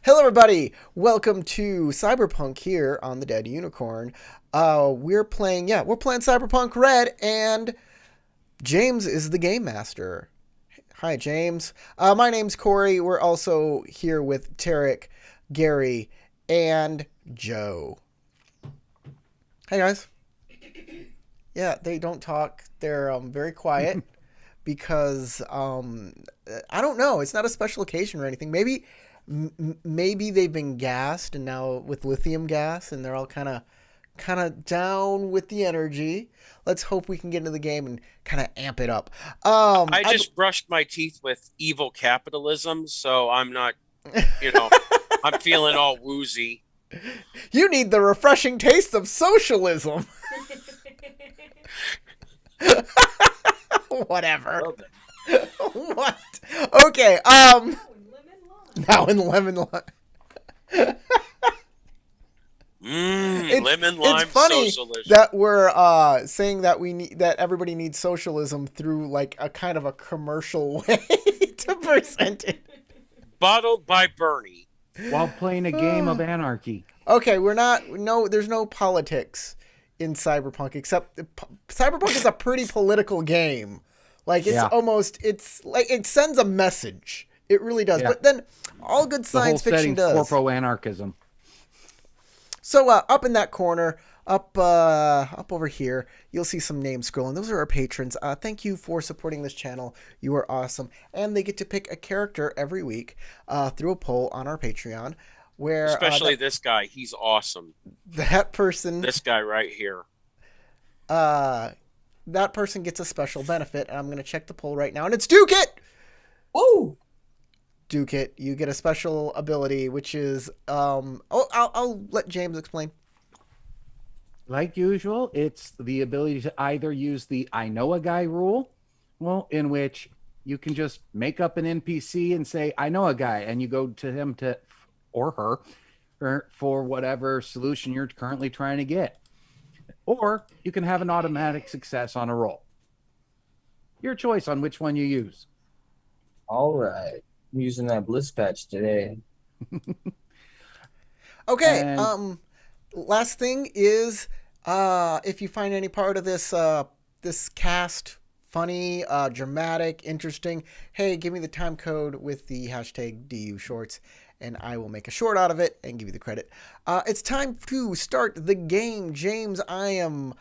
Hello, everybody. Welcome to Cyberpunk here on the Dead Unicorn. We're playing Cyberpunk Red, and James is the game master. Hi, James. My name's Corey. We're also here with Tarek, Gary, and Joe. Hey, guys. Yeah, they don't talk. They're very quiet because I don't know. It's not a special occasion or anything. Maybe they've been gassed and now with lithium gas and they're all kind of down with the energy. Let's hope we can get into the game and kind of amp it up. I just brushed my teeth with evil capitalism, so I'm not, you know, I'm feeling all woozy. You need the refreshing taste of socialism. Whatever. Well then. What? Okay. Now in lemon lime. Lemon It's lime funny socialism. that we're saying that everybody needs socialism through like a kind of a commercial way to present it. Bottled by Bernie. While playing a game of anarchy. Okay, we're not. No, there's no politics in Cyberpunk except Cyberpunk is a pretty political game. Like it's like it sends a message. It really does. Yeah. But then all good The whole science fiction setting's does. corpo-anarchism. So up in that corner, up over here, you'll see some names scrolling. Those are our patrons. Thank you for supporting this channel. You are awesome, and they get to pick a character every week through a poll on our Patreon, where Especially this guy. He's awesome. that person This guy right here. that person gets a special benefit. And I'm gonna check the poll right now, and it's Duke It. Woo! Duke It, you get a special ability, which is I'll let James explain. Like usual, it's the ability to either use the I know a guy rule, well, in which you can just make up an NPC and say, I know a guy, and you go to him or her for whatever solution you're currently trying to get. Or you can have an automatic success on a roll. Your choice on which one you use. All right. I'm using that bliss patch today. Okay. And- Last thing is, if you find any part of this cast funny, dramatic, interesting, hey, give me the time code with the hashtag DU Shorts, and I will make a short out of it and give you the credit. It's time to start the game, James. I'm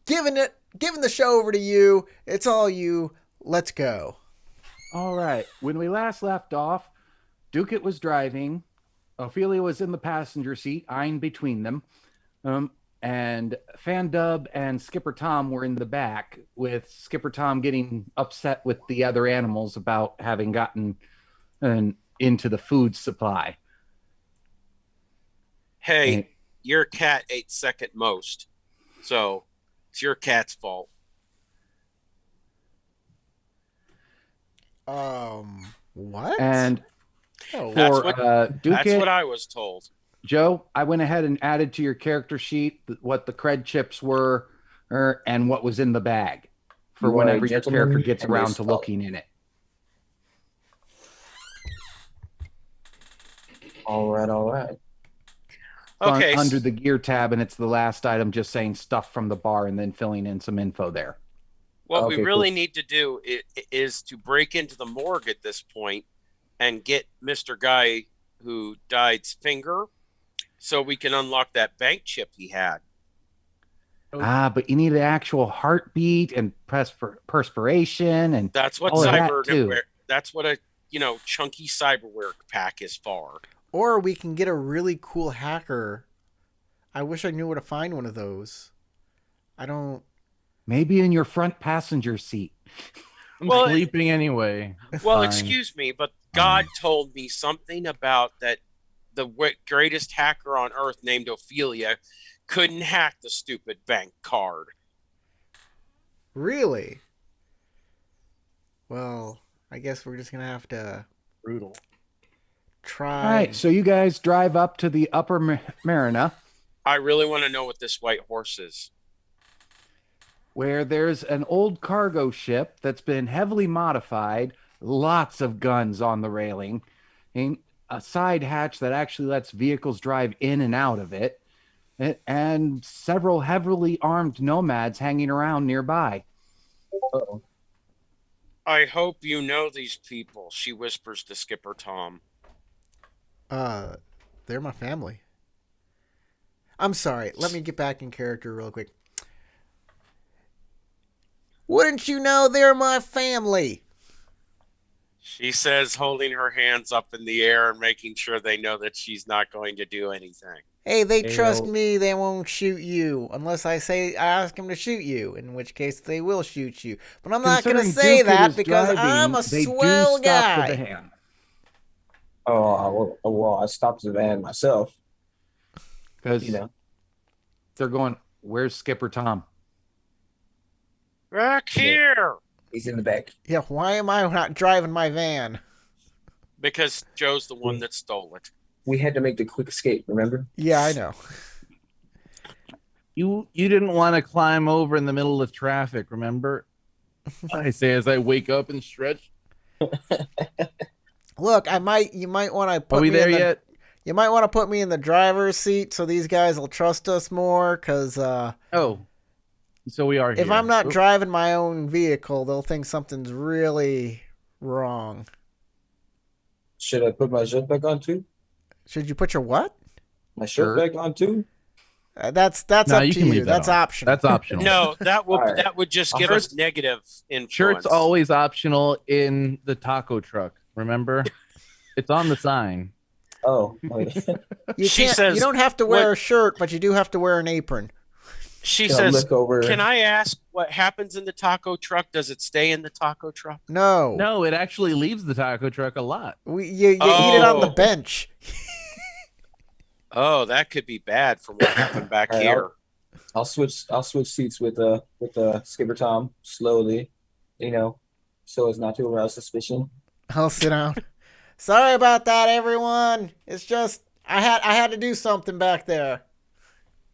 giving the show over to you. It's all you. Let's go. All right. When we last left off, Ducat was driving. Ophelia was in the passenger seat, eyeing between them. And Fandub and Skipper Tom were in the back, with Skipper Tom getting upset with the other animals about having gotten into the food supply. Hey, your cat ate second most. So it's your cat's fault. What? And Oh, for That's Ducat, what I was told. Joe, I went ahead and added to your character sheet what the cred chips were and what was in the bag for You are a whenever your gentleman character gets and a around to scout. looking in it. All right, all right. Okay. Under the gear tab, and it's the last item just saying stuff from the bar and then filling in some info there. What Okay, we really need to do is to break into the morgue at this point and get Mr. Guy who died's finger so we can unlock that bank chip he had. But you need the actual heartbeat and perspiration and That's what all of that, too. that's what a chunky cyberware pack is for. or we can get a really cool hacker. I wish I knew where to find one of those. I don't. maybe in your front passenger seat. I'm Well, sleeping anyway. Well, Fine. excuse me, but God told me something about that the greatest hacker on earth named Ophelia couldn't hack the stupid bank card. Really? Well, I guess we're just gonna have to Brutal. try. All right, so you guys drive up to the Upper Marina, I really want to know what this white horse is. where there's an old cargo ship that's been heavily modified, lots of guns on the railing, and a side hatch that actually lets vehicles drive in and out of it, and several heavily armed nomads hanging around nearby. Uh-oh. I hope you know these people, she whispers to Skipper Tom. They're my family. I'm sorry. Let me get back in character real quick. Wouldn't you know they're my family? She says, holding her hands up in the air and making sure they know that she's not going to do anything. Hey, they trust They'll- me. They won't shoot you unless I ask them to shoot you. In which case, they will shoot you. But I'm not going to Considering say Duke that is because driving, I'm a they swell do stop guy. the van. Well, I stopped the van myself. Because You know, they're going, where's Skipper Tom? Back Yeah. here! he's in the back. Yeah, why am I not driving my van? Because Joe's the one that stole it. We had to make the quick escape. Remember? Yeah, I know. You didn't want to climb over in the middle of traffic, remember? I say as I wake up and stretch. Look, you might want to Are put we me there in the, yet? you might want to put me in the driver's seat so these guys will trust us more. Cause Oh, so we are here. if I'm not Oop. driving my own vehicle, they'll think something's really wrong. Should I put my shirt back on too? Should you put your what? My shirt Shirt? back on too? That's No, up you to can you. leave that That's on. optional. That's optional. No, that Alright. that would just give us negative influence. Shirt's always optional in the taco truck. Remember, it's on the sign. Oh, okay. She You says, don't have to wear what- a shirt, but you do have to wear an apron. She Can I says, look over? can I ask what happens in the taco truck? Does it stay in the taco truck? No, No, it actually leaves the taco truck a lot. you eat it on the Oh. bench. Oh, that could be bad from what happened back Alright, here. I'll switch seats with Skipper Tom slowly, so as not to arouse suspicion. I'll sit down. Sorry about that, everyone. It's just I had to do something back there.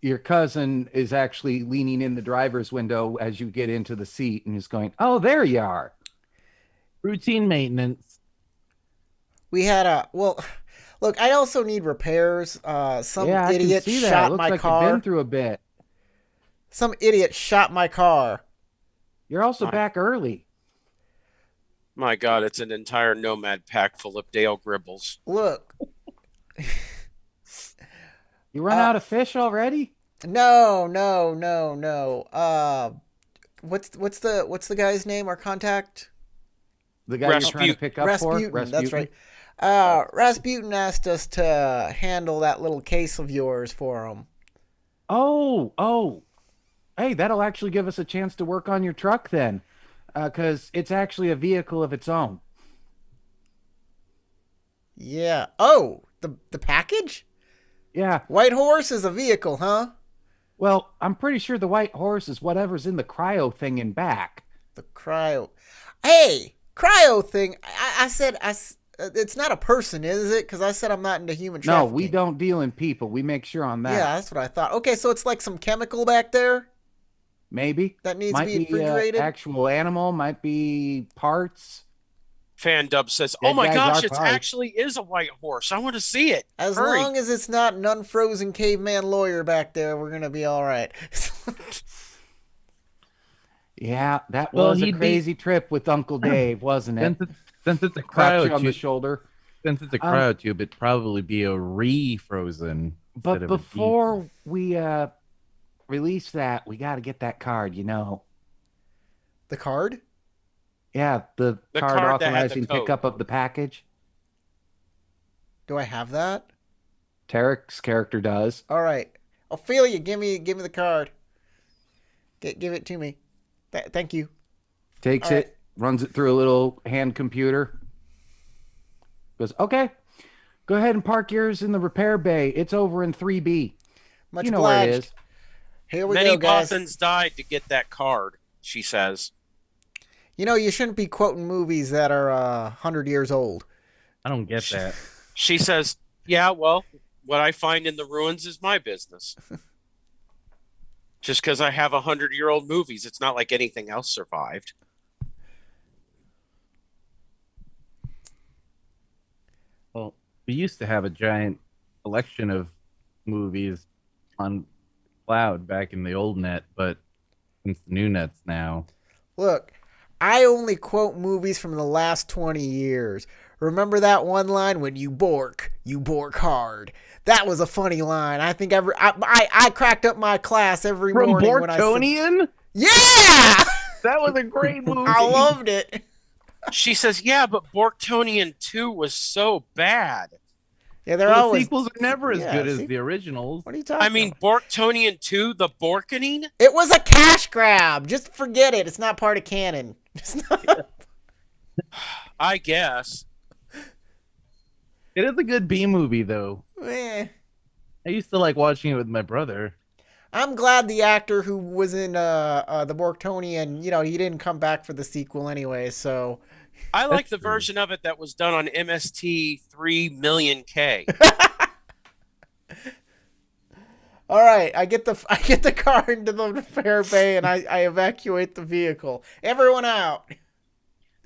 Your cousin is actually leaning in the driver's window as you get into the seat and is going, oh, there you are. Routine maintenance. We had look. I also need repairs. Some yeah, idiot I can see that. shot Looks my like car. you've been through a bit. Some idiot shot my car. You're also My- back early. My God, it's an entire nomad pack full of Dale Gribbles. Look, You run out of fish already? no. What's the guy's name? Our contact? The guy you're trying to Rasputin. pick up Rasputin. for? That's right. Rasputin asked us to handle that little case of yours for him. Oh. Hey, that'll actually give us a chance to work on your truck then. Because it's actually a vehicle of its own. Yeah. Oh, the package? Yeah. White Horse is a vehicle, huh? Well, I'm pretty sure the white horse is whatever's in the cryo thing in back. The cryo. Hey, cryo thing. I said it's not a person, is it? Because I said I'm not into human No, trafficking. we don't deal in people. We make sure on that. Yeah, that's what I thought. Okay, so it's like some chemical back there Maybe. that needs Might to be be refrigerated. actual animal, might be parts. Fan Dub says, Dead "Oh my guys gosh, are it parts. actually is a white horse. I want to see it." As Hurry. long as it's not an unfrozen caveman lawyer back there, we're gonna be all right. Yeah, that Well, was a he'd be- crazy trip with Uncle Dave, wasn't it? Since it's a Clapped you on the cryotube, shoulder. cryotube, it'd probably be a re-frozen. But instead of a before we release that, we got to get that card, The card? Yeah, the The card card that had the authorizing code. pickup of the package. Do I have that? Tarek's character does. All right. I'll feel you. Give me the card. Give it to me. Thank you. Takes All it, runs it through a little hand computer. Goes, okay, go ahead and park yours in the repair bay. It's over in 3B. Much You know where it obliged. is. Here we Many go, guys. Bothans died to get that card, she says. You shouldn't be quoting movies that are 100 years old. I don't get that. She says, "Yeah, well, what I find in the ruins is my business. Just because I have 100-year-old movies, it's not like anything else survived." Well, we used to have a giant collection of movies on cloud back in the old net, but since the new net's now. Look, I only quote movies from the last 20 years. Remember that one line, when you bork hard. That was a funny line. I think I cracked up my class every From morning when I said, Bortonian? yeah! That was a great movie. I loved it. She says, "Yeah, but Borktonian 2 was so bad." Yeah, they're Well, the always sequels are never as yeah, good as see? the originals. What are you talking I mean, about? Borktonian 2, the Borkening? It was a cash grab. Just forget it. It's not part of canon. It's not. I guess. It is a good B movie, though. Eh. I used to like watching it with my brother. I'm glad the actor who was in the Borktonian, he didn't come back for the sequel anyway, so. I like the true. version of it that was done on MST 3 million K. All right, I get the car into the repair bay and I evacuate the vehicle. Everyone out.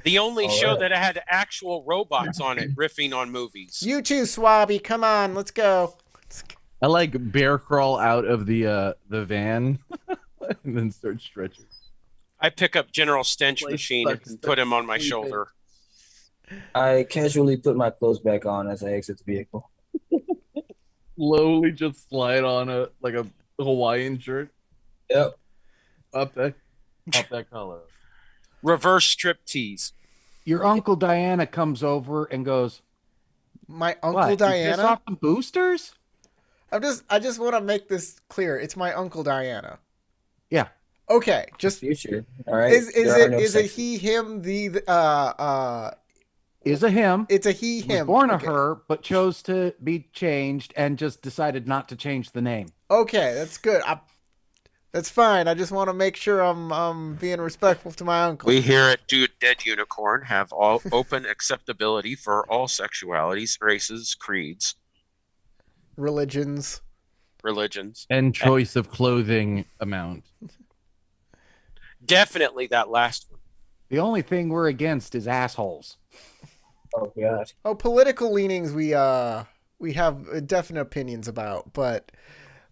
The only All show right. that had actual robots on it riffing on movies. You too, Swabby. Come on, let's go. I like bear crawl out of the van and then start stretching. I pick up General Stench Place Machine sucks. and put him on my Sleeping. shoulder. I casually put my clothes back on as I exit the vehicle. Slowly just slide on a Hawaiian shirt Yep. up that collar. Reverse striptease. Your Uncle Diana comes over and goes, My "What? Uncle You piss Diana. off the boosters?" I just want to make this clear. It's my Uncle Diana. Yeah. Okay, just Future. All right. is There are it no is it sexes. he him Is a him. it's a he Was him. born Okay. a her, but chose to be changed and just decided not to change the name. Okay, that's good. That's fine. I just want to make sure I'm being respectful to my uncle. We here at Dead Unicorn have all open acceptability for all sexualities, races, creeds, Religions. religions. And choice of clothing amount. Definitely that last one. The only thing we're against is assholes. Oh god. Oh, political leanings we have definite opinions about, but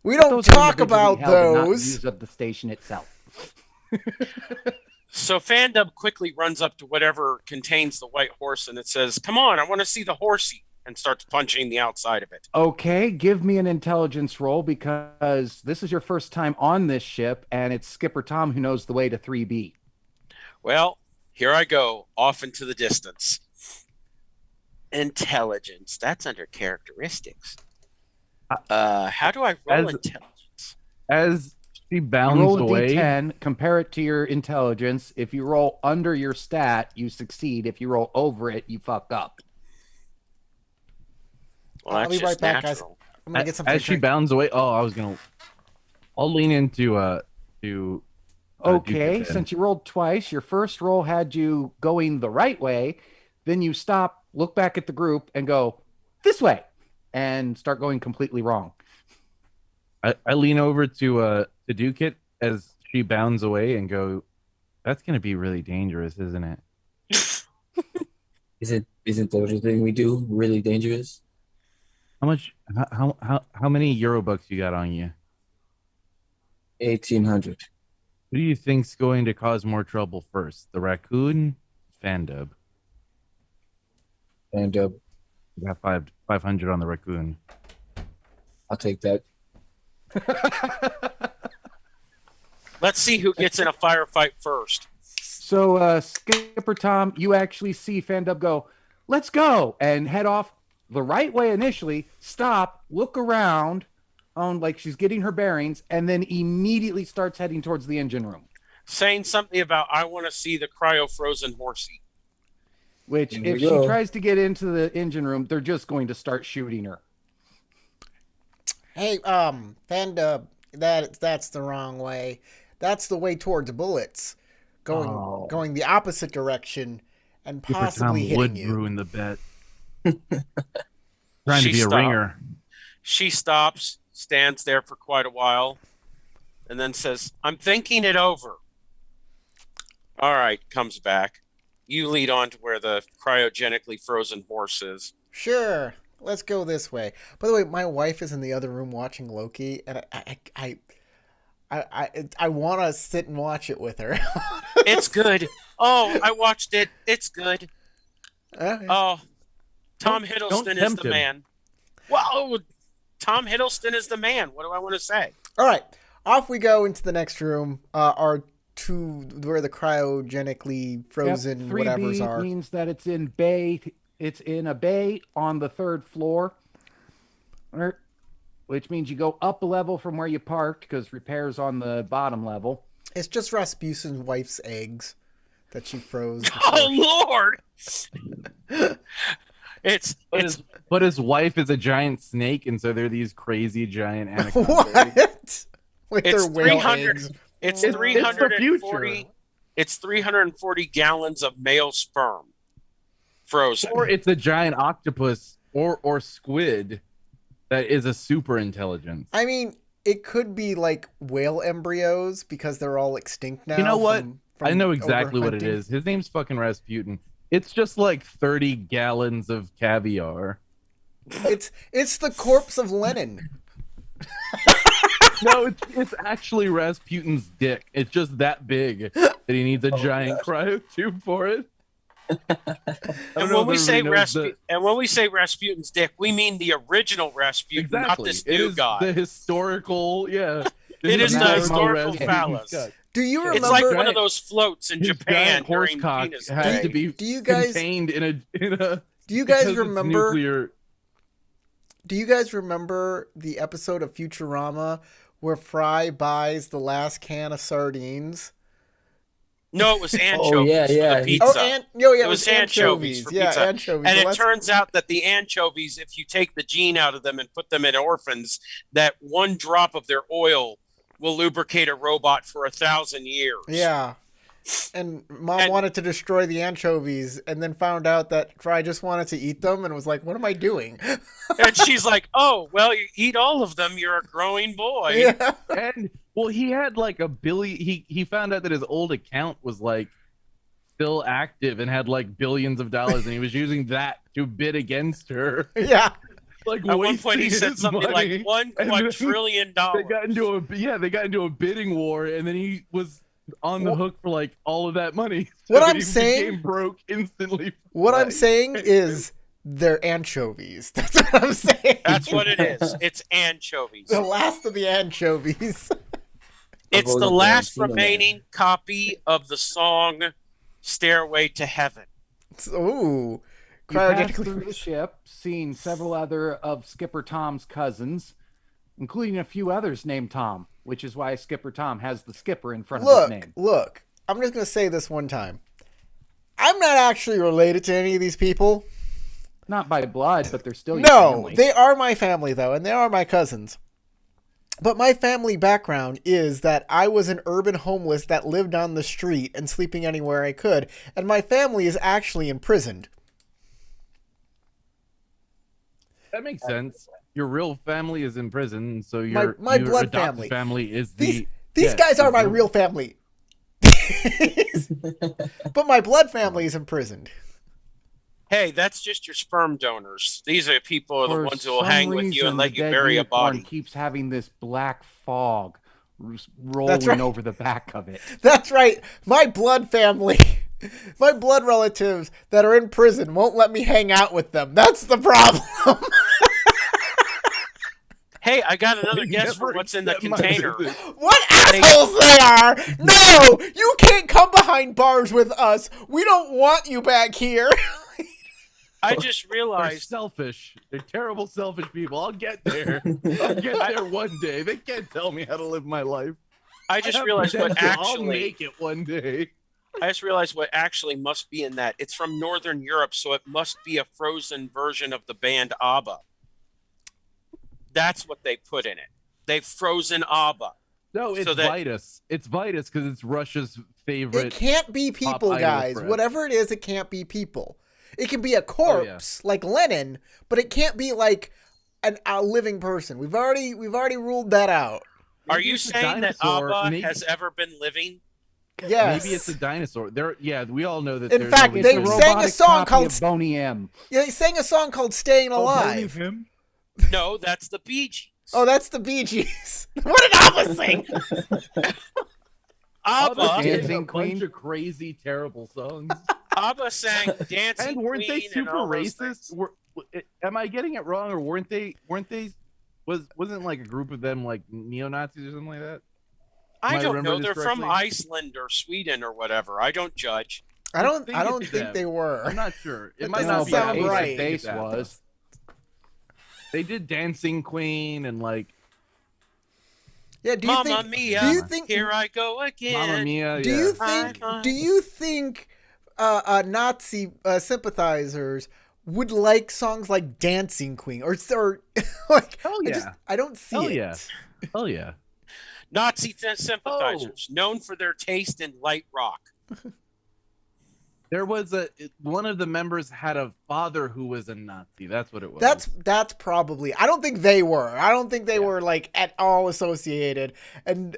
we don't Those are talk individually about held and not those. views of the station itself. So Fandub quickly runs up to whatever contains the white horse and it says, "Come on, I want to see the horsey," and starts punching the outside of it. Okay, give me an intelligence roll because this is your first time on this ship, and it's Skipper Tom who knows the way to 3B. Well, here I go, off into the distance. Intelligence. That's under characteristics. How do I roll As- intelligence? As she You bounds roll a away, d10, compare it to your intelligence. If you roll under your stat, you succeed. If you roll over it, you fuck up. Well, I'll that's be right just back, guys. natural. I'm gonna get something. as to she drink. bounds away, I'll lean into Okay, Duke then. since you rolled twice, your first roll had you going the right way. Then you stop, look back at the group, and go this way, and start going completely wrong. I lean over to Duke it as she bounds away and go, "That's gonna be really dangerous, isn't it?" Isn't everything we do really dangerous? How many Eurobucks you got on you? 1800. Who do you think's going to cause more trouble first? The raccoon, Fandub. And You got 500 on the raccoon. I'll take that. Let's see who gets in a firefight first. So, Skipper Tom, you actually see Fandub go, "Let's go," and head off the right way initially, stop, look around on like she's getting her bearings, and then immediately starts heading towards the engine room. Saying something about, "I want to see the cryo-frozen horsey." Which, Here we if she go. tries to get into the engine room, they're just going to start shooting her. Hey, Fandub, that's the wrong way. That's the way towards bullets, going the opposite direction and Skipper possibly Tom hitting would you. ruin the bet. Trying She to be a stopped. ringer. She stops, stands there for quite a while, and then says, "I'm thinking it over." All right, comes back. You lead on to where the cryogenically frozen horse is. Sure. Let's go this way. By the way, my wife is in the other room watching Loki, and I want to sit and watch it with her. It's good. Oh, I watched it. It's good. Okay. Oh, Tom Don't Hiddleston is tempt the him. man. Well, Tom Hiddleston is the man. What do I want to say? All right, off we go into the next room. Our two where the cryogenically frozen Yep, whatevers 3B are. means that it's in bay. It's in a bay on the 3rd floor, which means you go up a level from where you parked because repairs on the bottom level. It's just Rasmussen's wife's eggs that she froze. Oh Lord! But his wife is a giant snake, and so they're these crazy giant anacondas. What? With It's their whale 300 eggs. It's the 340. future. It's 340 gallons of male sperm frozen. Or it's a giant octopus or squid that is a super intelligence. I mean, it could be like whale embryos because they're all extinct now. You know what? from I know exactly what it overhunting. is. His name's fucking Rasputin. It's just like 30 gallons of caviar. It's the corpse of Lenin. No, it's actually Rasputin's dick. It's just that big that he needs a giant cryo tube for it. And when we say Rasputin's dick, we mean the original Rasputin, not Exactly. this It new is guy. the historical, yeah. It is the normal historical Rasputin phallus. cut. Do you remember? It's like Giant- one of those floats in His Japan giant horse during cock penis has day. to be Do you guys- contained in a. Do you because guys it's remember? nuclear. Do you guys remember the episode of Futurama where Fry buys the last can of sardines? No, it was anchovies yeah, for yeah. the pizza. It was anchovies for yeah, pizza. anchovies. And The it last- turns out that the anchovies, if you take the gene out of them and put them in orphans, that one drop of their oil will lubricate a robot for 1,000 years. Yeah. And Mom And- wanted to destroy the anchovies and then found out that Fry just wanted to eat them and was like, what am I doing? And she's like, oh, well, you eat all of them. You're a growing boy. Yeah. And well, he had like a billion. He found out that his old account was like still active and had like billions of dollars, and he was using that to bid against her. Yeah. Like At one point, he wasting said his something money. like $1 And then quadrillion. They got into a bidding war, and then he was on the hook for like all of that money. What So I'm he saying- became broke instantly. What I'm Right. saying is they're anchovies. That's what I'm saying. That's what it is. It's anchovies. The last of the anchovies. It's the Avoid last Tarantino, man. remaining copy of the song Stairway to Heaven. Ooh. You pass Cryogenically through the ship, seeing several other of Skipper Tom's cousins, including a few others named Tom, which is why Skipper Tom has the skipper in front of his name. Look. I'm just going to say this one time. I'm not actually related to any of these people. Not by blood, but they're still your No, family. they are my family, though, and they are my cousins. But my family background is that I was an urban homeless that lived on the street and sleeping anywhere I could, and my family is actually imprisoned. That makes sense. Your real family is in prison, so your my your blood adopted family is These the guys are my the- real family. But my blood family is imprisoned. Hey, that's just your sperm donors. These are people are the For ones who will some hang with you reason, and let the you dead bury a unicorn body. keeps having this black fog rolling right. over the back of it. That's right. My blood family, my blood relatives that are in prison won't let me hang out with them. That's the problem. Hey, I got another They guess for never what's in the accept my container. visit. What assholes they are! No! You can't come behind bars with us. We don't want you back here. I just They're realized selfish. They're terrible, selfish people. I'll get there. I'll get there one day. They can't tell me how to live my life. I just have realized what potential. I'll actually make it one day. I just realized what actually must be in that. It's from Northern Europe, so it must be a frozen version of the band ABBA. That's what they put in it. They've frozen ABBA. No, it's So that- Vitus. It's Vitus because it's Russia's favorite. It can't be people, idol guys. friend. Whatever it is, it can't be people. It can be a corpse like Lenin, but it can't be like a living person. We've already ruled that out. Are Maybe you it's a saying that dinosaur. ABBA Maybe- has ever been living? Yes. Maybe it's a dinosaur. Yeah, we all know that. In there's fact, always they It's a a sang a robotic song copy called of Boney M. Yeah, they sang a song called "Staying Alive." him. No, that's the Bee Gees. Oh, that's the Bee Gees. What did ABBA sing? ABBA, Dancing a Queen. bunch of crazy, terrible songs. ABBA sang "Dancing And weren't they Queen" and super all those racist? things. Am I getting it wrong, or weren't they? Wasn't like a group of them like neo Nazis or something like that? I Am I don't know. remembering They're this from correctly? Iceland or Sweden or whatever. I don't judge. I don't it's think them. they were. I'm not sure. It That might doesn't not be sound ABBA, but I right. think it's Base ABBA. was. They did Dancing Queen and like Yeah, do you Mamma think Mia, do you think here I go again. Mamma Mia. do yeah. you think do you think Nazi sympathizers would like songs like Dancing Queen or like Hell yeah. I don't see Hell it. yeah. Hell yeah. Nazi sympathizers, known for their taste in light rock. There was one of the members had a father who was a Nazi. That's what it was. That's probably. I don't think they were. I don't think they were like at all associated. And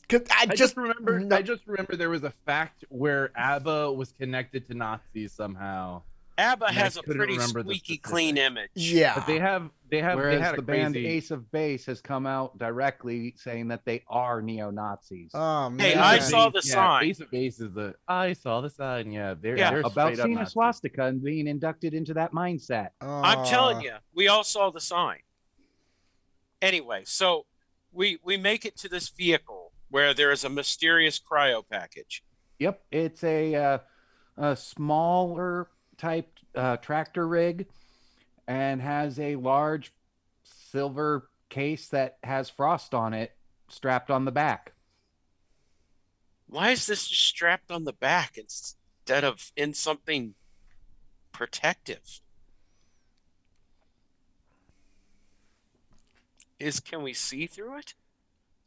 cause I just remember. no- I just remember there was a fact where ABBA was connected to Nazis somehow. ABBA And I has a couldn't pretty remember the squeaky specifics. clean image. yeah. But they had Whereas a the band crazy. Ace of Base has come out directly saying that they are neo-Nazis. Oh man. Hey, I Ace of saw Base- the sign. Ace of Base is the. I saw the sign. Yeah, they're Yeah. they're About straight up seeing a Nazis. swastika and being inducted into that mindset. I'm telling you, we all saw the sign. Anyway, so we make it to this vehicle where there is a mysterious cryo package. Yep, it's a smaller type tractor rig and has a large silver case that has frost on it strapped on the back. Why is this just strapped on the back instead of in something protective? Can we see through it?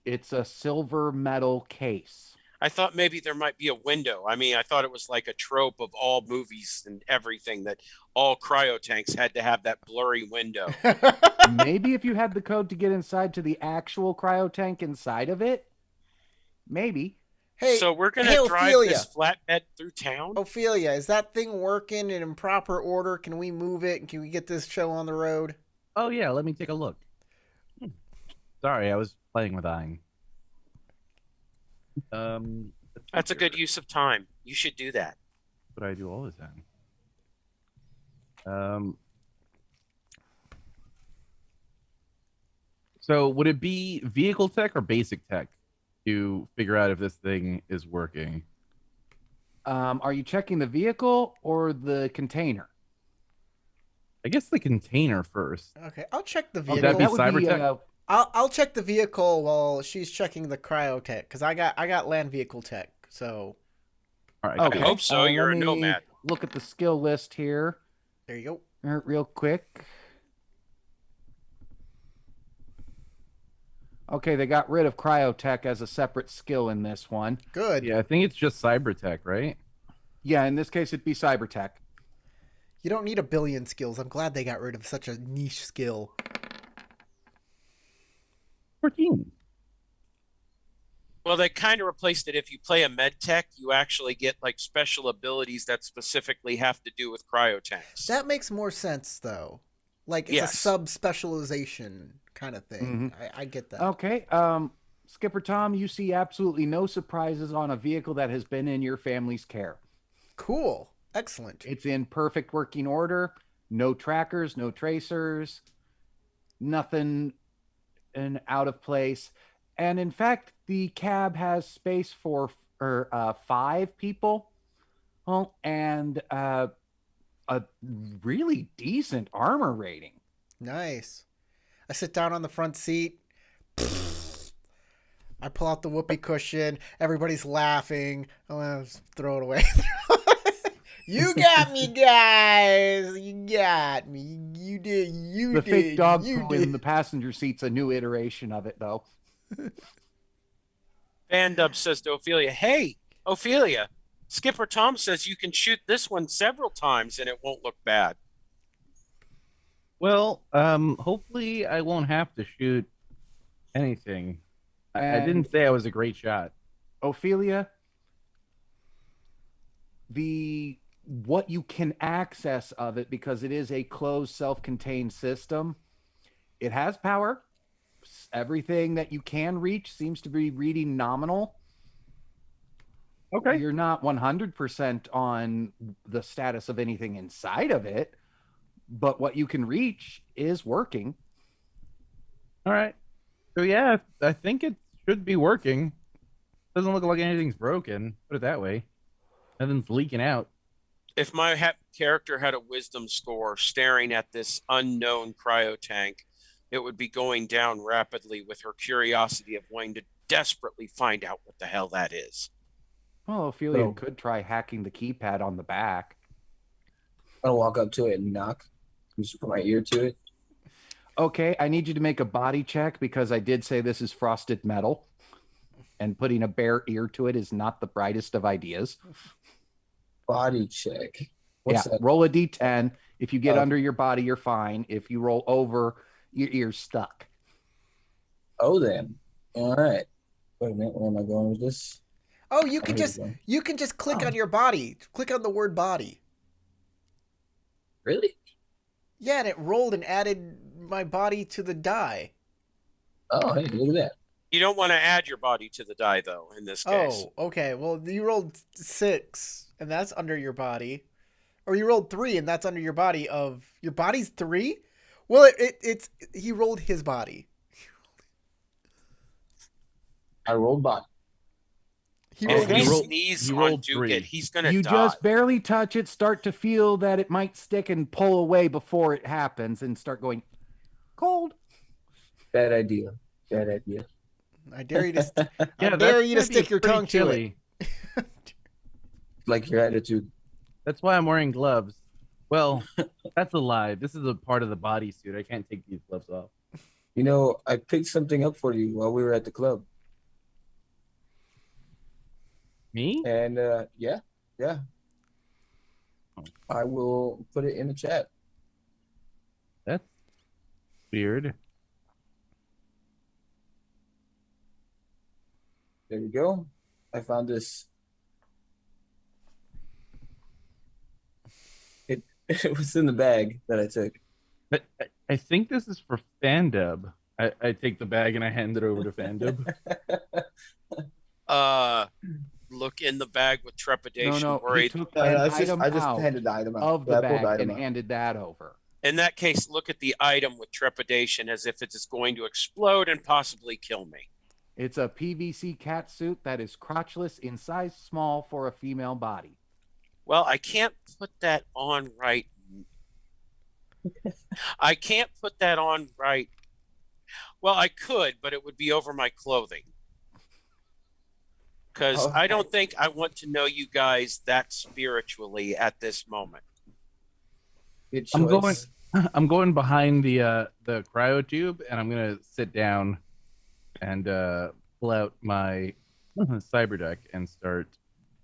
It's a silver metal case. I thought maybe there might be a window. I mean, I thought it was like a trope of all movies and everything that all cryo tanks had to have that blurry window. Maybe if you had the code to get inside to the actual cryo tank inside of it, maybe. Hey, So we're going hey, to drive Ophelia. this flatbed through town? Ophelia, is that thing working and in proper order? Can we move it? And can we get this show on the road? Oh yeah, let me take a look. Sorry, I was playing with Aang. That's a good use of time. You should do that. What I do all the time. So would it be vehicle tech or basic tech to figure out if this thing is working? Are you checking the vehicle or the container? I guess the container first. Okay, I'll check the Would vehicle. that be that would be Cybertech? I'll check the vehicle while she's checking the cryo tech because I got land vehicle tech. So All right. Okay. I hope so. You're let a me nomad. Look at the skill list here there you real quick. Okay, they got rid of cryotech as a separate skill in this one. go. Good. Yeah, I think it's just Cybertech, right? Yeah, in this case, it'd be cybertech. You don't need a billion skills. I'm glad they got rid of such a niche skill. 14. Well, they kind of replaced it. If you play a med tech, you actually get like special abilities that specifically have to do with cryo tanks. That makes more sense though. Like it's Yes. a sub specialization kind of thing. I get that. Okay, Skipper Tom, you see absolutely no surprises on a vehicle that has been in your family's care. Cool. Excellent. It's in perfect working order. No trackers, no tracers, nothing out of place. And in fact, the cab has space for 5 people. Oh, and a really decent armor rating. Nice. I sit down on the front seat. I pull out the whoopee cushion. Everybody's laughing. I'll just throw it away. You got me, guys. You got me. You did. You The did. fake dog you poo did. in the passenger seat's a new iteration of it, though. Bandub says to Ophelia, "Hey, Ophelia, Skipper Tom says you can shoot this one several times and it won't look bad." Well, hopefully I won't have to shoot anything. I And- didn't say I was a great shot. Ophelia, what you can access of it, because it is a closed, self-contained system. It has power. Everything that you can reach seems to be reading nominal. Okay. You're not 100% on the status of anything inside of it, but what you can reach is working. All right. So yeah, I think it should be working. Doesn't look like anything's broken. Put it that way. Nothing's leaking out. If my character had a wisdom score staring at this unknown cryo tank, it would be going down rapidly with her curiosity of wanting to desperately find out what the hell that is. Well, Ophelia So- could try hacking the keypad on the back. I'll walk up to it and knock. Just put my ear to it. Okay, I need you to make a body check because I did say this is frosted metal, and putting a bare ear to it is not the brightest of ideas. Body check. What's Yeah, that? roll a d10. If you get Oh. under your body, you're fine. If you roll over, your ear's stuck. Oh, then. All right. Wait a minute. Where am I going with this? Oh, you Oh, can here just we go. you can just click Oh. on your body. Click on the word body. Really? Yeah, and it rolled and added my body to the die. Oh, hey, look at that. You don't want to add your body to the die, though, in this case. Oh, okay. Well, you rolled 6, and that's under your body, or you rolled 3, and that's under your body. Of your body's 3. Well, it's he rolled his body. I rolled body. He If rolled we Okay. his. sneeze you on rolled Duke, 3. he's going to You die. just barely touch it, start to feel that it might stick and pull away before it happens, and start going cold. Bad idea. Bad idea. I dare you to. Yeah, I dare you to that'd be stick your pretty tongue to it. chilly. Like your attitude. That's why I'm wearing gloves. Well, that's a lie. This is a part of the bodysuit. I can't take these gloves off. You know, I picked something up for you while we were at the club. Me? And yeah. I will put it in the chat. That's weird. There we go. I found this. It was in the bag that I took. But I think this is for Fandub. I take the bag and I hand it over to Fandub. Look in the bag with trepidation, No, he worried. took No, an no, it's item I just out handed the item out. of the Yeah, I pulled bag item and out. handed that over. In that case, look at the item with trepidation as if it is going to explode and possibly kill me. It's a PVC cat suit that is crotchless in size small for a female body. Well, I can't put that on right. I can't put that on right. Well, I could, but it would be over my clothing. Because I don't think I want to know you guys that spiritually at this moment. Good I'm going. choice. I'm going behind the cryo tube, and I'm gonna sit down and pull out my cyber deck and start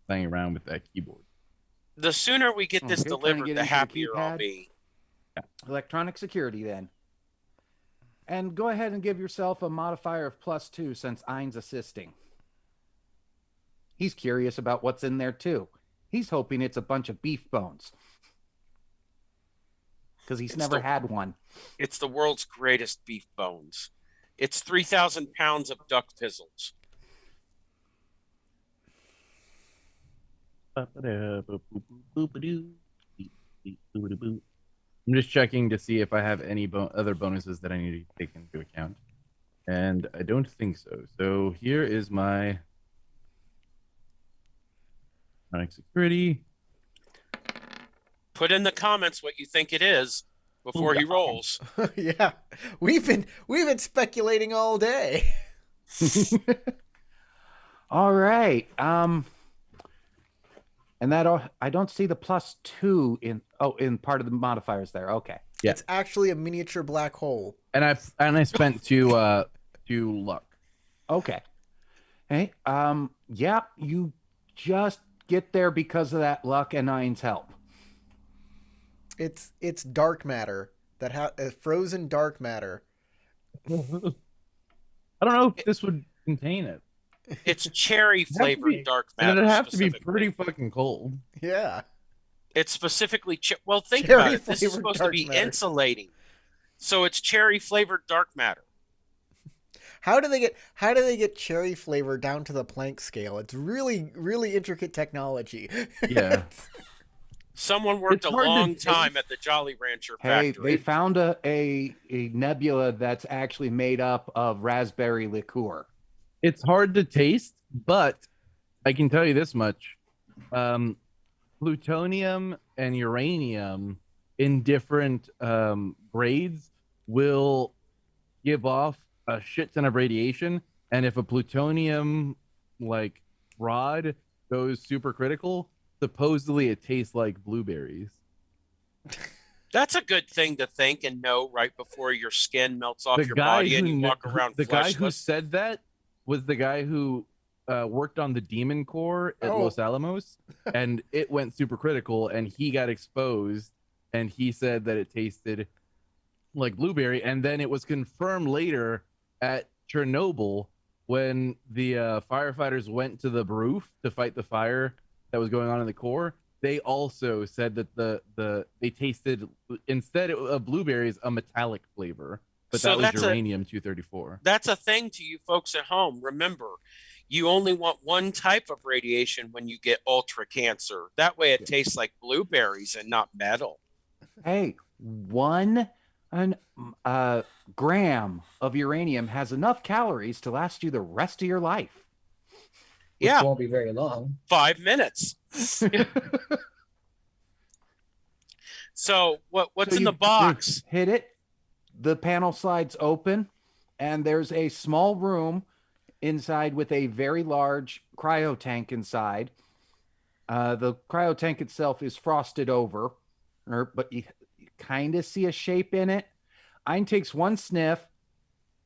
playing around with that keyboard. The sooner we get this Okay, trying to delivered, get the into the happier I'll keypad. be. Electronic security, then. And go ahead and give yourself a modifier of +2 since Ein's assisting. He's curious about what's in there, too. He's hoping it's a bunch of beef bones. Because he's It's never the- had one. It's the world's greatest beef bones. It's 3,000 pounds of duck pizzles. I'm just checking to see if I have any other bonuses that I need to take into account. And I don't think so. So here is my electronic security. Put in the comments what you think it is before he rolls. Yeah, we've been speculating all day. All right. And that I don't see the +2 in part of the modifiers there. Okay. Yeah. It's actually a miniature black hole. And I spent two luck. Okay. Hey, yeah, you just get there because of that luck and Ein's help. It's dark matter that frozen dark matter. I don't know if this would contain it. It's cherry flavored dark And matter. it'd have to be specifically. pretty fucking cold. Yeah. It's specifically well. Think Cherry about it. This is flavored supposed to dark be matter. insulating, so it's cherry flavored dark matter. How do they get cherry flavor down to the Planck scale? It's really, really intricate technology. Yeah. Someone worked It's a hard to long taste. time at the Jolly Rancher Hey, factory. they found a nebula that's actually made up of raspberry liqueur. It's hard to taste, but I can tell you this much. Plutonium and uranium in different grades will give off a shit ton of radiation. And if a plutonium like rod goes supercritical, supposedly it tastes like blueberries. That's a good thing to think and know right before your skin melts off The your guy body and who you kn- walk around the guy who fleshless. said that was the guy who worked on the Demon Core at Oh. Los Alamos, and it went supercritical, and he got exposed, and he said that it tasted like blueberry, and then it was confirmed later at Chernobyl when the firefighters went to the roof to fight the fire that was going on in the core. They also said that they tasted, instead of blueberries, a metallic flavor, but So that was that's uranium 234. That's a thing to you folks at home. Remember, you only want one type of radiation when you get ultra cancer. That way it tastes like blueberries and not metal. Hey, one gram of uranium has enough calories to last you the rest of your life. Which Yeah. won't be very long. 5 minutes. So what's So in you the box? hit it, the panel slides open, and there's a small room inside with a very large cryo tank inside. The cryo tank itself is frosted over, but you kind of see a shape in it. Ein takes one sniff,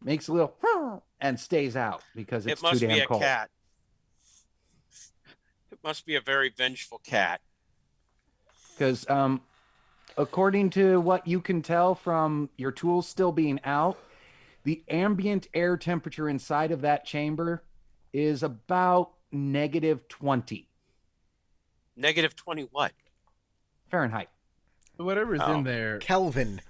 makes a little and stays out because it's It must too be damn a cold. cat. It must be a very vengeful cat. Because according to what you can tell from your tools still being out, the ambient air temperature inside of that chamber is about -20 -20 what? Fahrenheit. Whatever's Oh. in there. Kelvin.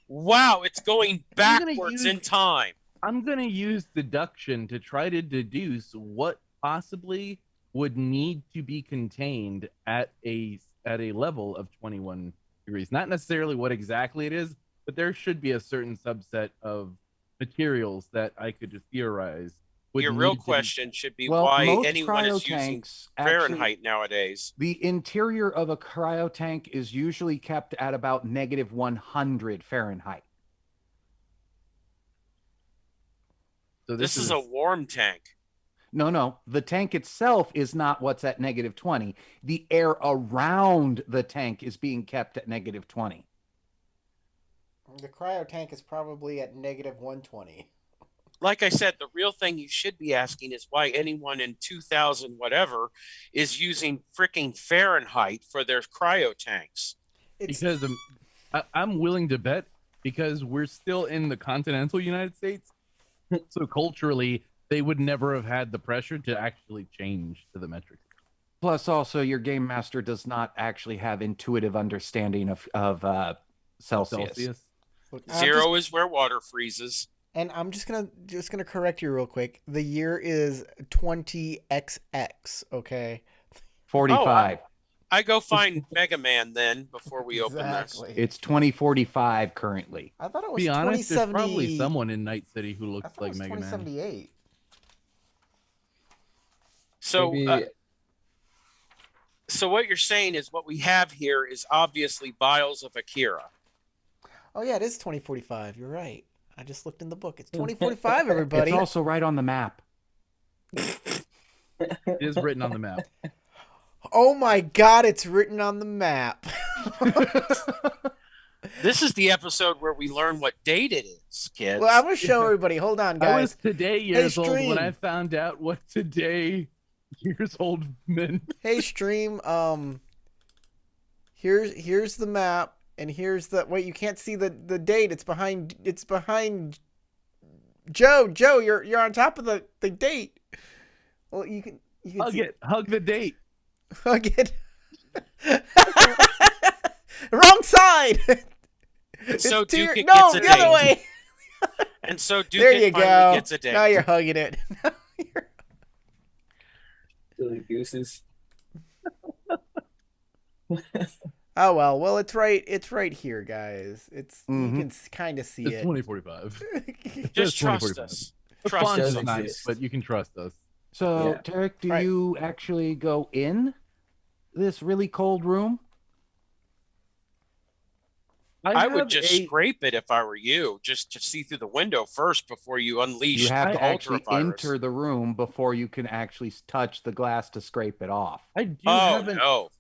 Wow, it's going I'm gonna backwards use- in time. I'm gonna use deduction to try to deduce what possibly would need to be contained at a level of 21 degrees. Not necessarily what exactly it is, but there should be a certain subset of materials that I could just theorize. would Your real need to be- question should be Well, why most anyone cryo is using tanks actually, Fahrenheit nowadays. the interior of a cryo tank is usually kept at about -100 Fahrenheit. So This is a warm tank. No, the tank itself is not what's at -20. The air around the tank is being kept at -20. The cryo tank is probably at -120. Like I said, the real thing you should be asking is why anyone in 2000 whatever is using freaking Fahrenheit for their cryo tanks. It's because I'm willing to bet because we're still in the continental United States, so culturally they would never have had the pressure to actually change to the metric. Plus, also, your game master does not actually have intuitive understanding of Celsius. look, 0 is where water freezes. and I'm just gonna correct you real quick. The year is 20XX. Okay. 45. I go find Mega Man then before we open this. Exactly. It's 2045 currently. I thought it To was be honest, there's 2070. probably someone in Night City who I looks thought it like was Mega Man. 2078. So, Maybe so what you're saying is what we have here is obviously vials of Akira. Oh yeah, it is 2045. You're right. I just looked in the book. It's 2045, everybody. It's also right on the map. It is written on the map. Oh my God, it's written on the map. This is the episode where we learn what date it is, kids. Well, I'm gonna show everybody. Hold on, I was guys. today years old Stream. when I found out what today years old meant. Hey, stream. Here's the map, and here's the wait. You can't see the date. It's behind Joe, you're on top of the date. Well, you can Hug the date. hug it. Wrong side. And so It's to your- Duke no, gets a the other date. way. And so Duke There you finally go. gets a date. Now you're hugging it. Now you're- Silly gooses. Oh well, it's right here, guys. It's Mhm. you can kind of see It's it. 2045. Just trust 2045. us. The Trust font us. is does nice, exist. but you can trust us. So, Yeah. Tarek, do Right. you actually go in this really cold room? I would have just scrape it if I were you, just to see through the window first before you unleash You have the to actually ultra-virus. enter the room before you can actually touch the glass to scrape it off. I do Oh have no!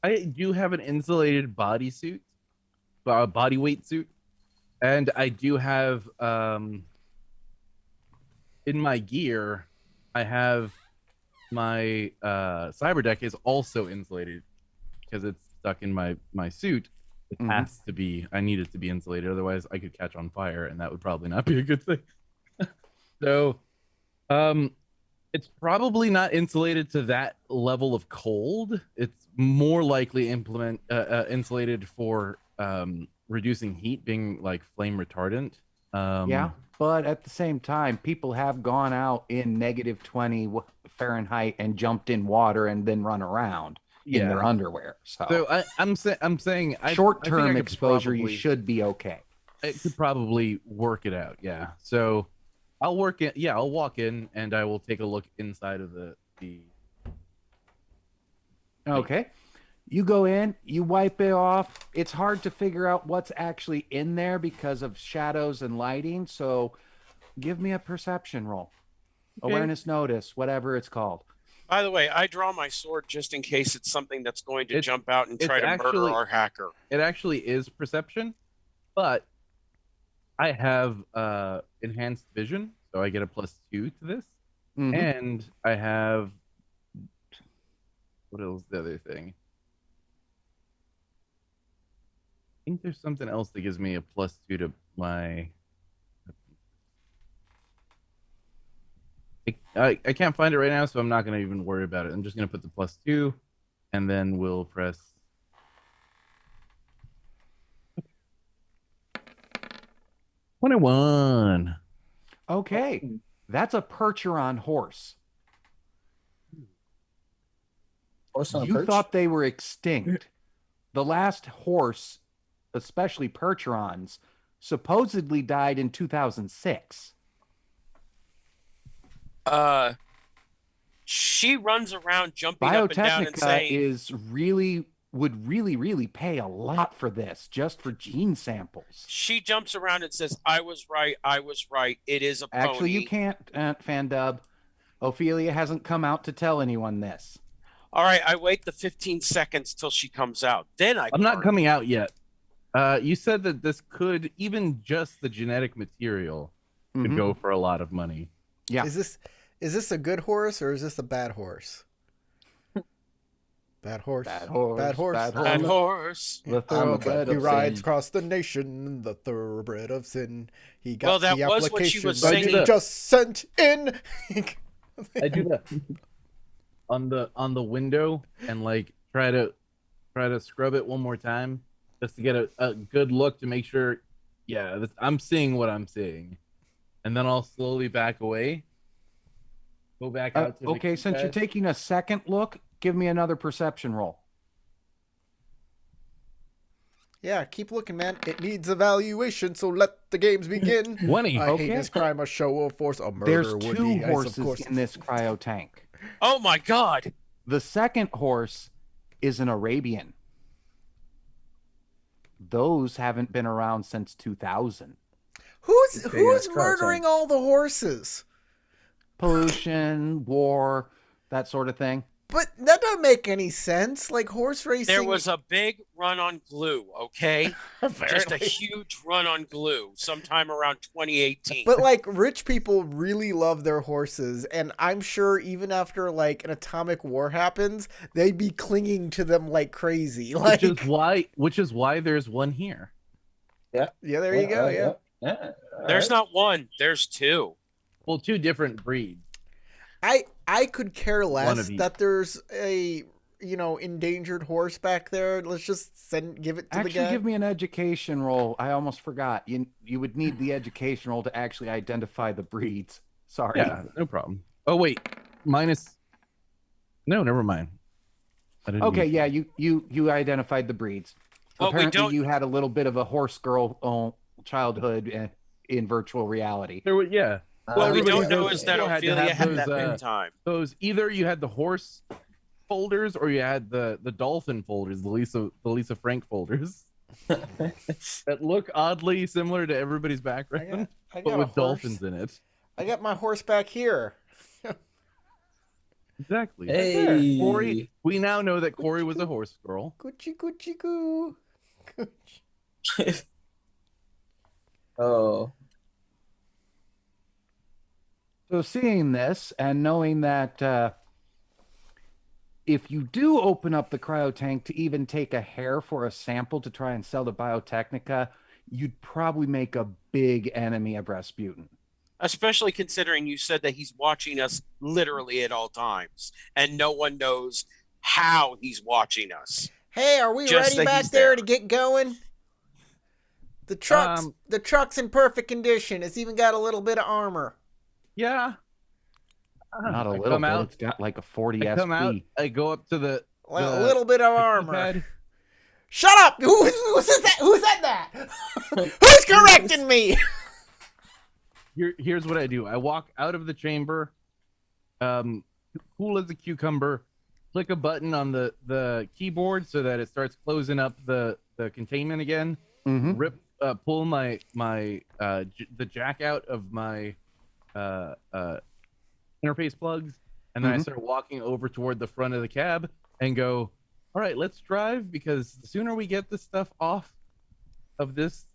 I do have an insulated bodysuit, body weight suit, and I do have in my gear, I have my cyber deck is also insulated because it's stuck in my suit. It Mhm. has to be. I need it to be insulated, otherwise I could catch on fire, and that would probably not be a good thing. So, it's probably not insulated to that level of cold. It's more likely insulated for reducing heat, being like flame retardant. Yeah, but at the same time, people have gone out in -20 Fahrenheit and jumped in water and then run around in their underwear. So I'm saying short-term I think I could exposure, you probably- should be okay. It could probably work it out. Yeah. So I'll work it. Yeah, I'll walk in and I will take a look inside of the. Okay. You go in, you wipe it off. It's hard to figure out what's actually in there because of shadows and lighting. So give me a perception roll. Okay. Awareness notice, whatever it's called. By the way, I draw my sword just in case it's something that's going to It's- jump out and it's try to murder actually- our hacker. It actually is perception, but I have enhanced vision, so I get a +2 to this, Mhm. and I have what else? The other thing. I think there's something else that gives me a +2 to my. I can't find it right now, so I'm not going to even worry about it. I'm just going to put the +2, and then we'll press. 21. Okay. That's a Percheron horse. Horse on a You perch? thought they were extinct. The last horse, especially Percherons, supposedly died in 2006. She runs around jumping up and down and Biotechnica saying, would really pay a lot for this, just for gene samples. she jumps around and says, I was right. It is a pony. Actually, you can't, Fandub. Ophelia hasn't come out to tell anyone this. All right, I wait the 15 seconds till she comes out. Then I'm not part. coming out yet. You said that this could, even just the genetic material, could Mhm. go for a lot of money. Yeah. Is this a good horse or is this a bad horse? Bad horse. Bad horse. Bad horse. Bad horse. That horse. The I'm a thoroughbred He of rides sin. across the nation, the thoroughbred of sin. He got Well, that the was what she application was that singing. he just sent in. I do that on the window and like try to scrub it one more time just to get a good look to make sure. Yeah, I'm seeing what I'm seeing, and then I'll slowly back away. Go back out. To the Okay, since you're keypad. taking a second look, give me another perception roll. Yeah, keep looking, man. It needs evaluation, so let the games begin. 20. I Okay. hate this crime, a show of force, a murder There's would two be, ice, of horses course. in this cryo tank. Oh my God. The second horse is an Arabian. Those haven't been around since 2000. Who's Okay, yeah, it's murdering all the horses? Pollution, war, that sort of thing. But that doesn't make any sense. Like horse racing. There was a big run on glue, okay? Just a apparently. huge run on glue sometime around 2018. But like rich people really love their horses, and I'm sure even after like an atomic war happens, they'd be clinging to them like crazy. Like, Which is why there's one here. yeah, there you go. Yeah. Yeah. There's not one, there's two. Well, two different breeds. I could care One less of each. that there's a endangered horse back there. Let's just give it to the Actually, guy. give me an education roll. I almost forgot. You would need the education roll to actually identify the breeds. Sorry. Yeah, no problem. Oh wait, minus. No, never mind. I didn't Okay, mean- yeah, you identified the breeds. Well, we Apparently, don't- you had a little bit of a horse girl childhood in virtual reality. There was, yeah. What we everybody don't know had- is that people had to Ophelia have had those, that bedtime. Those either you had the horse folders or you had the dolphin folders, the Lisa Frank folders that look oddly similar to everybody's background, I but got a with horse. dolphins in it. I got my horse back here. Exactly. Hey. Corey. We now know that Corey was a horse girl. Gucci Gucci goo. Oh, So seeing this and knowing that if you do open up the cryo tank to even take a hair for a sample to try and sell to Biotechnica, you'd probably make a big enemy of Rasputin. Especially considering you said that he's watching us literally at all times, and no one knows how he's watching us. Hey, are we Just ready that back he's there there. to get going? The truck's in perfect condition. It's even got a little bit of armor. Yeah. Not a I little come bit. out- It's got like a 40 I come out. SP. I go up to the A little bit of armor. pad. Shut up! Who said that? Who said that? Who's correcting me? Here's what I do. I walk out of the chamber, cool as a cucumber, click a button on the keyboard so that it starts closing up the containment again. Mhm. Pull the jack out of my interface plugs, and then I Mhm. start walking over toward the front of the cab and go, all right, let's drive, because the sooner we get this stuff off of this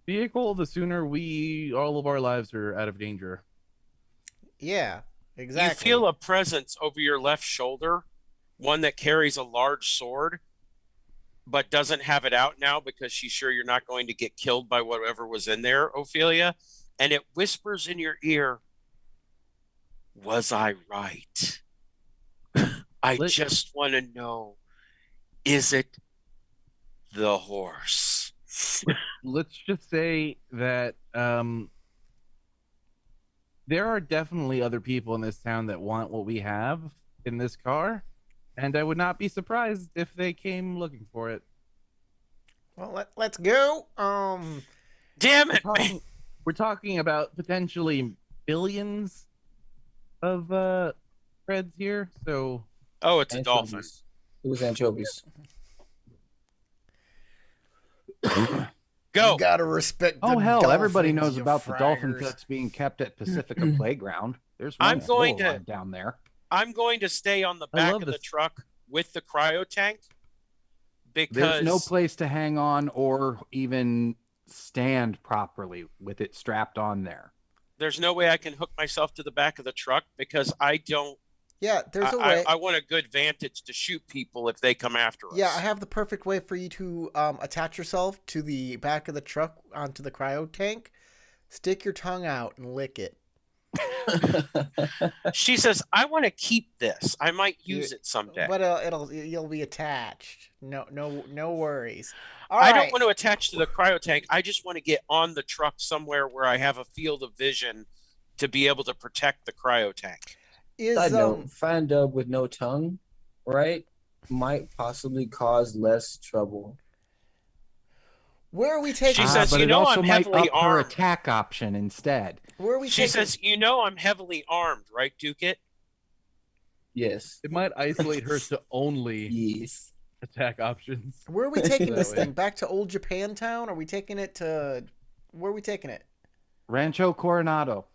vehicle, the sooner all of our lives are out of danger. Yeah, exactly. You feel a presence over your left shoulder, one that carries a large sword, but doesn't have it out now because she's sure you're not going to get killed by whatever was in there, Ophelia. And it whispers in your ear, was I right? I Let- just want to know, is it the horse? Let's just say that there are definitely other people in this town that want what we have in this car, and I would not be surprised if they came looking for it. Well, let's go. Damn it, man. We're talking about potentially billions of creds here, so Oh, it's a dolphin. anchovies. It was anchovies. Go. You gotta respect. Oh the hell! Everybody dolphins, knows you about the dolphin fraggers. that's being kept at Pacifica Playground. There's one I'm going full to- one down there. I'm going to stay on the I back love of the this. truck with the cryo tank because There's no place to hang on or even stand properly with it strapped on there. there's no way I can hook myself to the back of the truck because I don't. Yeah, there's a way. I want a good vantage to shoot people if they come after us. Yeah, I have the perfect way for you to attach yourself to the back of the truck onto the cryo tank. Stick your tongue out and lick it. She says, "I want to keep this. I might use it someday. But you'll be attached. No worries. All I right. don't want to attach to the cryo tank. I just want to get on the truck somewhere where I have a field of vision to be able to protect the cryo tank." Is Side note, fan dub with no tongue, right, might possibly cause less trouble. where are we taking? She says, but "You it know also I'm might heavily up her armed." attack option instead. Where are we She taking? says, "You know I'm heavily armed, right, Duke It?" Yes. it might isolate her to only Yes. attack options. Where are we taking this That way. thing? Back to old Japantown? Are we taking it to? Where are we taking it? Rancho Coronado.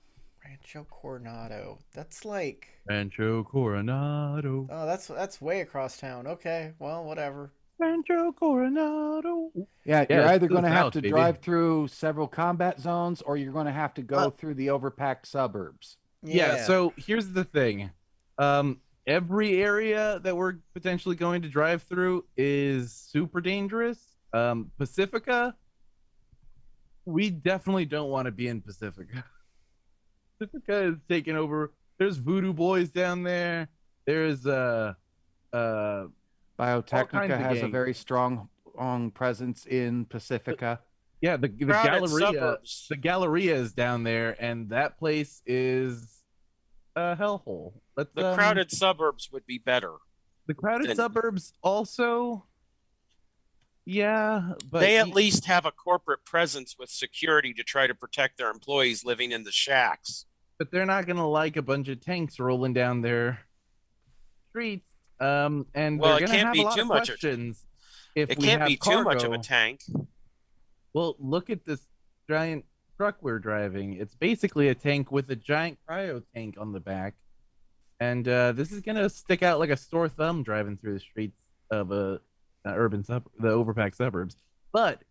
Rancho Coronado. That's like. Rancho Coronado. Oh, that's way across town. Okay, well, whatever. Rancho Coronado. Yeah, Yeah, you're it's either to the going to have south, to baby. drive through several combat zones or you're going to have to go through the overpacked suburbs. Yeah, so here's the thing. Every area that we're potentially going to drive through is super dangerous. Pacifica, we definitely don't want to be in Pacifica. Pacifica is taking over. There's Voodoo Boys down there. There's all Biotechnica kinds of has a gangs. very strong presence in Pacifica. Yeah, the Crowded Galleria, suburbs. the Galleria is down there, and that place is a hellhole. Let's The crowded suburbs would be better. the crowded then- suburbs also. Yeah, but They at least have a corporate presence with security to try to protect their employees living in the shacks. but they're not gonna like a bunch of tanks rolling down their streets. And Well, they're it gonna can't have be a lot too of much of- questions. If It we can't have be too much of a cargo. tank. Well, look at this giant truck we're driving. It's basically a tank with a giant cryo tank on the back. And this is going to stick out like a sore thumb driving through the streets of the overpacked suburbs. But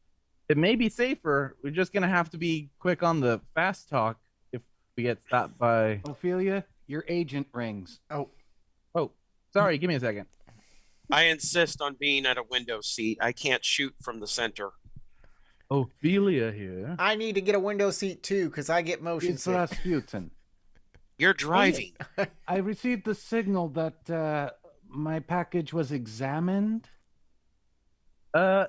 it may be safer. We're just going to have to be quick on the fast talk if we get stopped by. Ophelia, your agent rings. Oh, sorry. Give me a second. I insist on being at a window seat. I can't shoot from the center. Ophelia here. I need to get a window seat too because I get motion It's sick. Rasputin. You're driving. I received the signal that my package was examined. I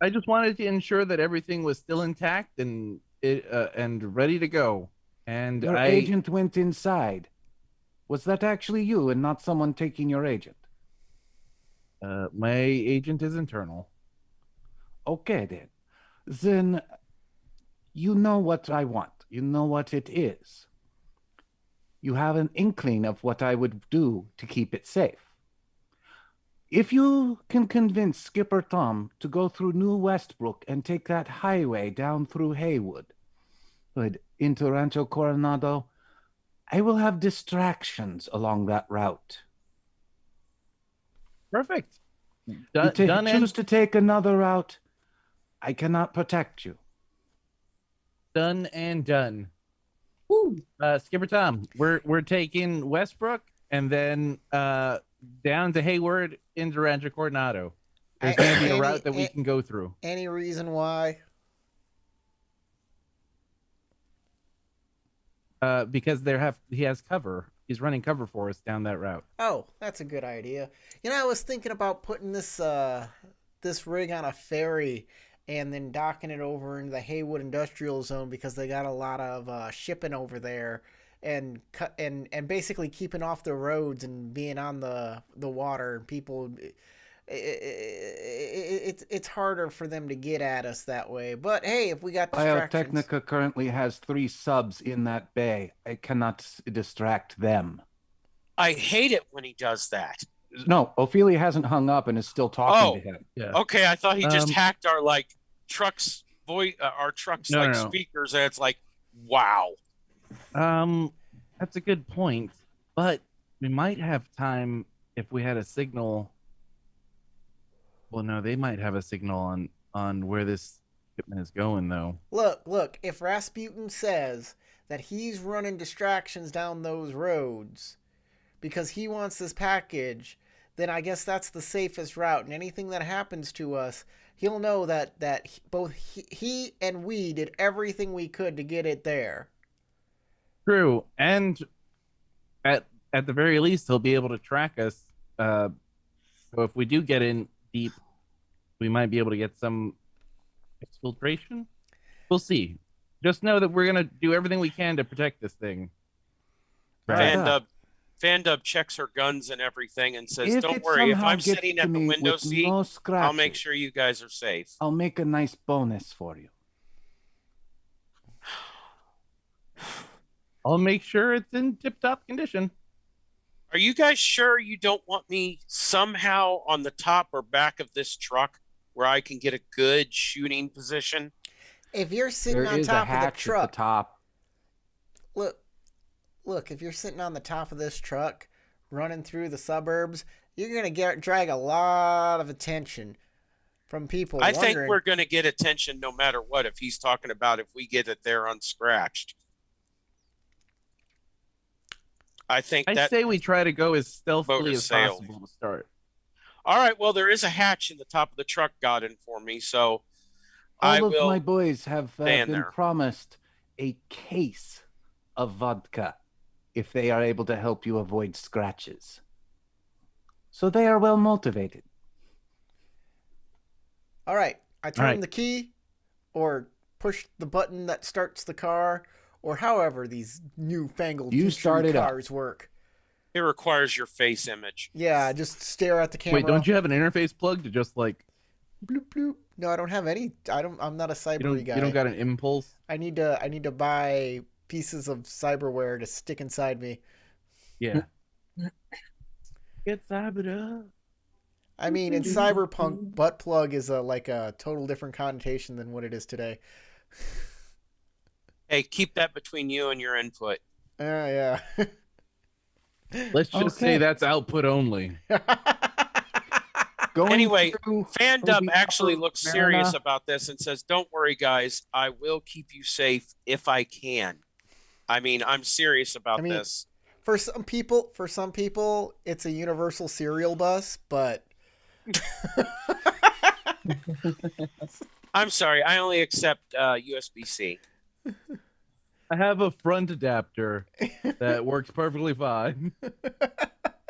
just wanted to ensure that everything was still intact and ready to go. And Your agent went inside. Was that actually you and not someone taking your agent? My agent is internal. Okay, then. Then you know what I want. You know what it is. You have an inkling of what I would do to keep it safe. If you can convince Skipper Tom to go through New Westbrook and take that highway down through Haywood into Rancho Coronado, I will have distractions along that route. Perfect. You Done choose and to take another route, I cannot protect you. done and done. Skipper Tom, we're taking Westbrook and then down to Hayward into Rancho Coronado. There's going to be a route that we can go through. Any reason why? Because he has cover. He's running cover for us down that route. Oh, that's a good idea. You know, I was thinking about putting this rig on a ferry and then docking it over into the Haywood Industrial Zone because they got a lot of shipping over there, and basically keeping off the roads and being on the water. People, it's harder for them to get at us that way. But hey, if we got distractions, Biotechnica currently has 3 subs in that bay. I cannot distract them. I hate it when he does that. No, Ophelia hasn't hung up and is still talking to him. Yeah. Okay, I thought he just Um, hacked our trucks our trucks No, no. speakers, and it's like, wow. That's a good point. But we might have time if we had a signal. Well, no, they might have a signal on where this shipment is going, though. look. If Rasputin says that he's running distractions down those roads because he wants this package, then I guess that's the safest route. And anything that happens to us, he'll know that both he and we did everything we could to get it there. True, and at the very least, he'll be able to track us. So if we do get in deep, we might be able to get some exfiltration. We'll see. Just know that we're gonna do everything we can to protect this thing. Fandub checks her guns and everything and says, If "Don't it worry. If somehow I'm gets sitting to at the me window with seat, no I'll scratches, make sure you guys are safe." I'll make a nice bonus for you. I'll make sure it's in tip-top condition. Are you guys sure you don't want me somehow on the top or back of this truck where I can get a good shooting position? If you're sitting There on is a top of the hatch at truck, the top. look, if you're sitting on the top of this truck running through the suburbs, you're going to drag a lot of attention from people. I think wondering- we're going to get attention no matter what if he's talking about if we get it there unscratched. I think I that. say we try to go as stealthily Boat as sailed. possible to start. All right, well, there is a hatch in the top of the truck got in for me, so I All of will. my boys have stand been there. promised a case of vodka if they are able to help you avoid scratches. So they are well motivated. All right. I turn right. the key or push the button that starts the car or however these newfangled You future start it up. cars work. It requires your face image. Yeah, just stare at the camera. Wait, don't you have an interface plug to just like Bloop, bloop. No, I don't have any. I'm not a cybery guy. you don't got an impulse? I need to buy pieces of cyberware to stick inside me. Yeah. Get cybered up. I mean, in Cyberpunk, butt plug is like a total different connotation than what it is today. Hey, keep that between you and your input. Yeah. Let's just say Okay. that's output only. Going Anyway, through Fandub the actually upper looks serious Marina. about this and says, "Don't worry, guys. I will keep you safe if I can." I mean, I'm serious about I mean- this. For some people, it's a universal serial bus, but I'm sorry. I only accept USB-C. I have a front adapter that works perfectly fine.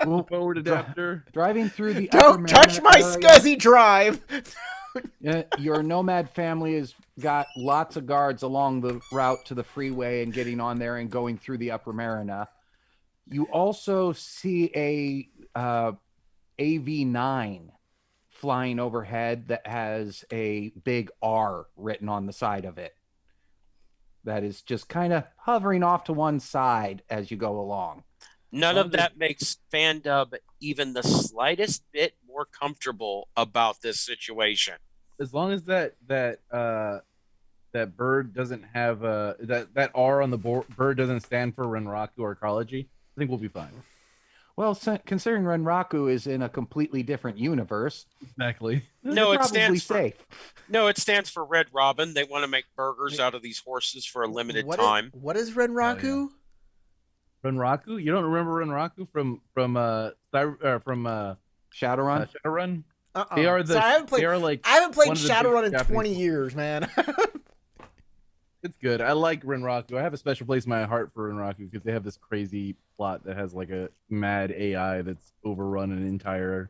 Well, Forward adapter. driving through the upper don't touch Marina my area, scuzzy drive. your nomad family has got lots of guards along the route to the freeway and getting on there and going through the upper Marina. You also see a AV9 flying overhead that has a big R written on the side of it. That is just kind of hovering off to one side as you go along. None of that makes Fandub even the slightest bit more comfortable about this situation. As long as that bird doesn't have that R on the bird doesn't stand for Renraku or ecology, I think we'll be fine. Well, considering Renraku is in a completely different universe, Exactly. No, you're it probably stands for safe. no, it stands for Red Robin. They want to make burgers out of these horses for a limited What time. what is Renraku? Renraku? You don't remember Renraku from Shadowrun? Shadowrun? Uh-uh. They are the So I haven't played one Shadowrun of the big in Japanese 20 years, man. It's good. I like Renraku. I have a special place in my heart for Renraku because they have this crazy plot that has like a mad AI that's overrun an entire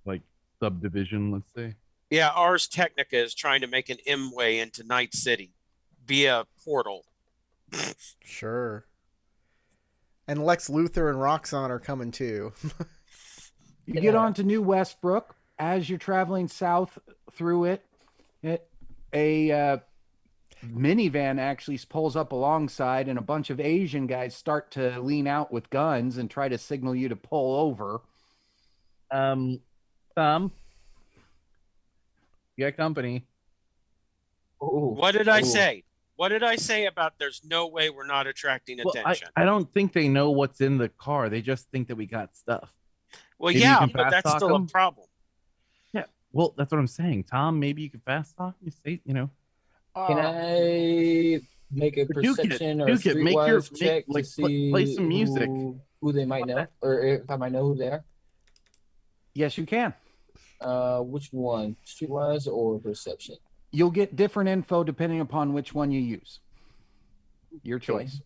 like subdivision, let's say. Yeah, Ars Technica is trying to make an M-way into Night City via portal. Sure. And Lex Luthor and Roxxon are coming too. You get on to New Westbrook. As you're traveling south through it, a minivan actually pulls up alongside, and a bunch of Asian guys start to lean out with guns and try to signal you to pull over. Tom, you got company. Ooh. What did I Ooh. say? What did I say about there's no way we're not attracting Well, attention? I don't think they know what's in the car. They just think that we got stuff. Well, Maybe you yeah, can but fast that's talk still a them? problem. Yeah. Well, that's what I'm saying. Tom, maybe you can fast talk. You say, Can I make a Duke it, perception or Duke it, make streetwise your- check like, to see play some music. who they might know, or if I might know who they are? Yes, you can. Which one, streetwise or perception? You'll get different info depending upon which one you use. Your choice.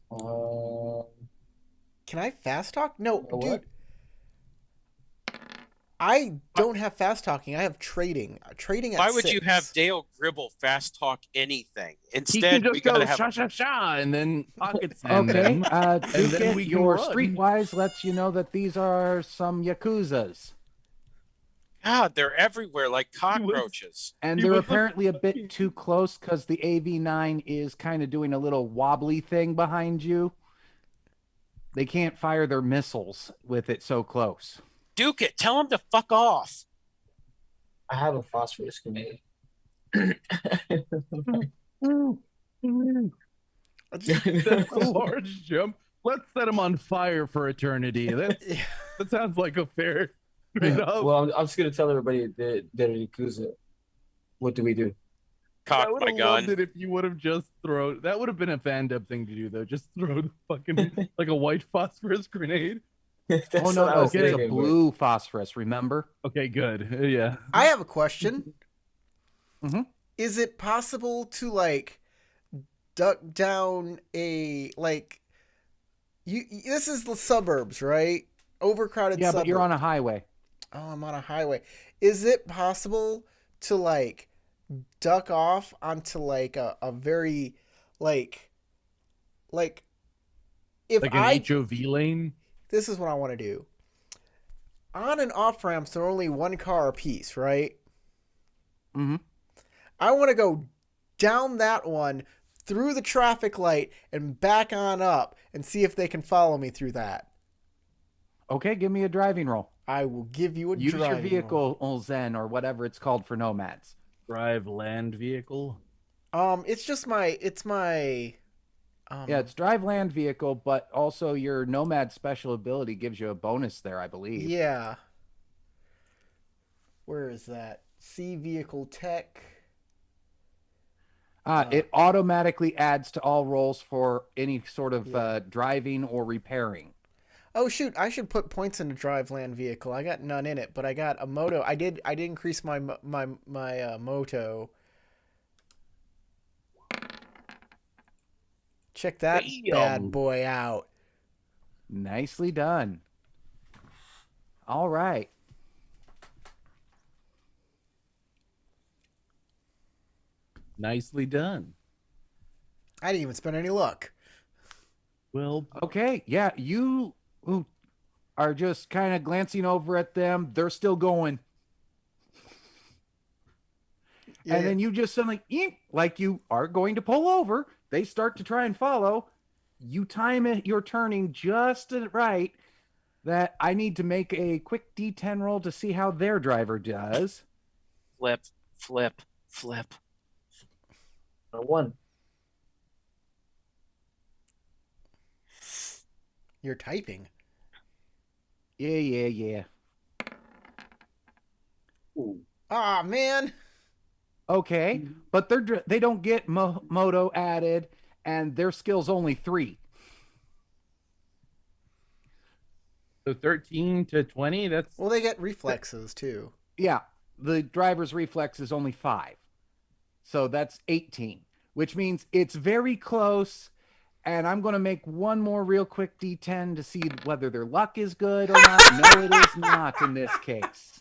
Can I fast talk? No, know dude. what? I don't have fast talking. I have trading. Trading at Why would 6. you have Dale Gribble fast talk anything? he Instead, can we just got go to have sha sha sha and then pocket send Okay. them. And then then we can your run. streetwise lets you know that these are some Yakuzas. God, they're everywhere like cockroaches. And He they're was apparently a bit too close because the AV9 is kind of doing a little wobbly thing behind you. They can't fire their missiles with it so close. Duke it. Tell him to fuck off. I have a phosphorus grenade. That's a large jump. Let's set him on fire for eternity. That sounds like a fair trade-off. Well, I'm just gonna tell everybody that they're Yakuza. What do we do? I Cock would my have loved gun. it if you would have just thrown. That would have been a fan-dub thing to do, though. Just throw the fucking like a white phosphorus grenade. That's Oh, no, what I no. was It's a thinking, but- blue phosphorus, remember? Okay, good. Yeah. I have a question. Mhm. Is it possible to like duck down a like you this is the suburbs, right? Overcrowded Yeah, suburbs. but you're on a highway. Oh, I'm on a highway. Is it possible to like duck off onto like a very like like if Like an HOV lane. this is what I want to do. On and off ramps, they're only one car a piece, right? Mm-hmm. I want to go down that one through the traffic light and back on up and see if they can follow me through that. Okay, give me a driving roll. I will give you a Use your driving roll. vehicle, Zen, or whatever it's called for nomads. Drive land vehicle. It's just my Yeah, it's drive land vehicle, but also your nomad special ability gives you a bonus there, I believe. yeah. Where is that? C vehicle tech. It automatically adds to all rolls for any sort of Yeah. driving or repairing. Oh shoot, I should put points into drive land vehicle. I got none in it, but I got a moto. I did increase my moto. Check that bad boy out. Nicely done. All right. Nicely done. I didn't even spend any luck. Well, Okay. Yeah, you who are just kind of glancing over at them. They're still going. Yeah, And then you just suddenly, eep, like you are going to pull over. They start to try and follow. You time it, you're turning just right that I need to make a quick D10 roll to see how their driver does. Flip, flip, flip. One. you're typing. Yeah. Ooh. Ah, man. Okay, but they don't get moto added, and their skill's only 3. so 13 to 20. That's Well, they get reflexes too. Yeah, the driver's reflex is only 5, so that's 18, which means it's very close. And I'm going to make one more real quick D10 to see whether their luck is good or not. No, it is not in this case.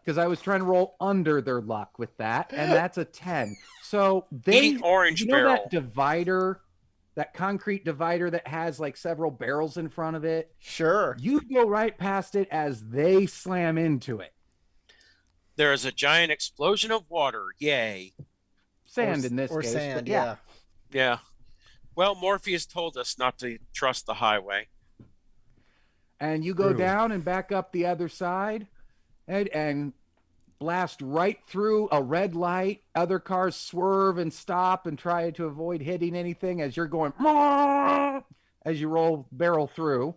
Because I was trying to roll under their luck with that, and that's a 10. So they, Eat orange you know barrel. that divider, that concrete divider that has like several barrels in front of it? Sure. You go right past it as they slam into it. There is a giant explosion of water. Yay. Sand in this or case. sand, but yeah. Yeah. Well, Morpheus told us not to trust the highway. And you go True. down and back up the other side and blast right through a red light. Other cars swerve and stop and try to avoid hitting anything as you're going as you barrel through.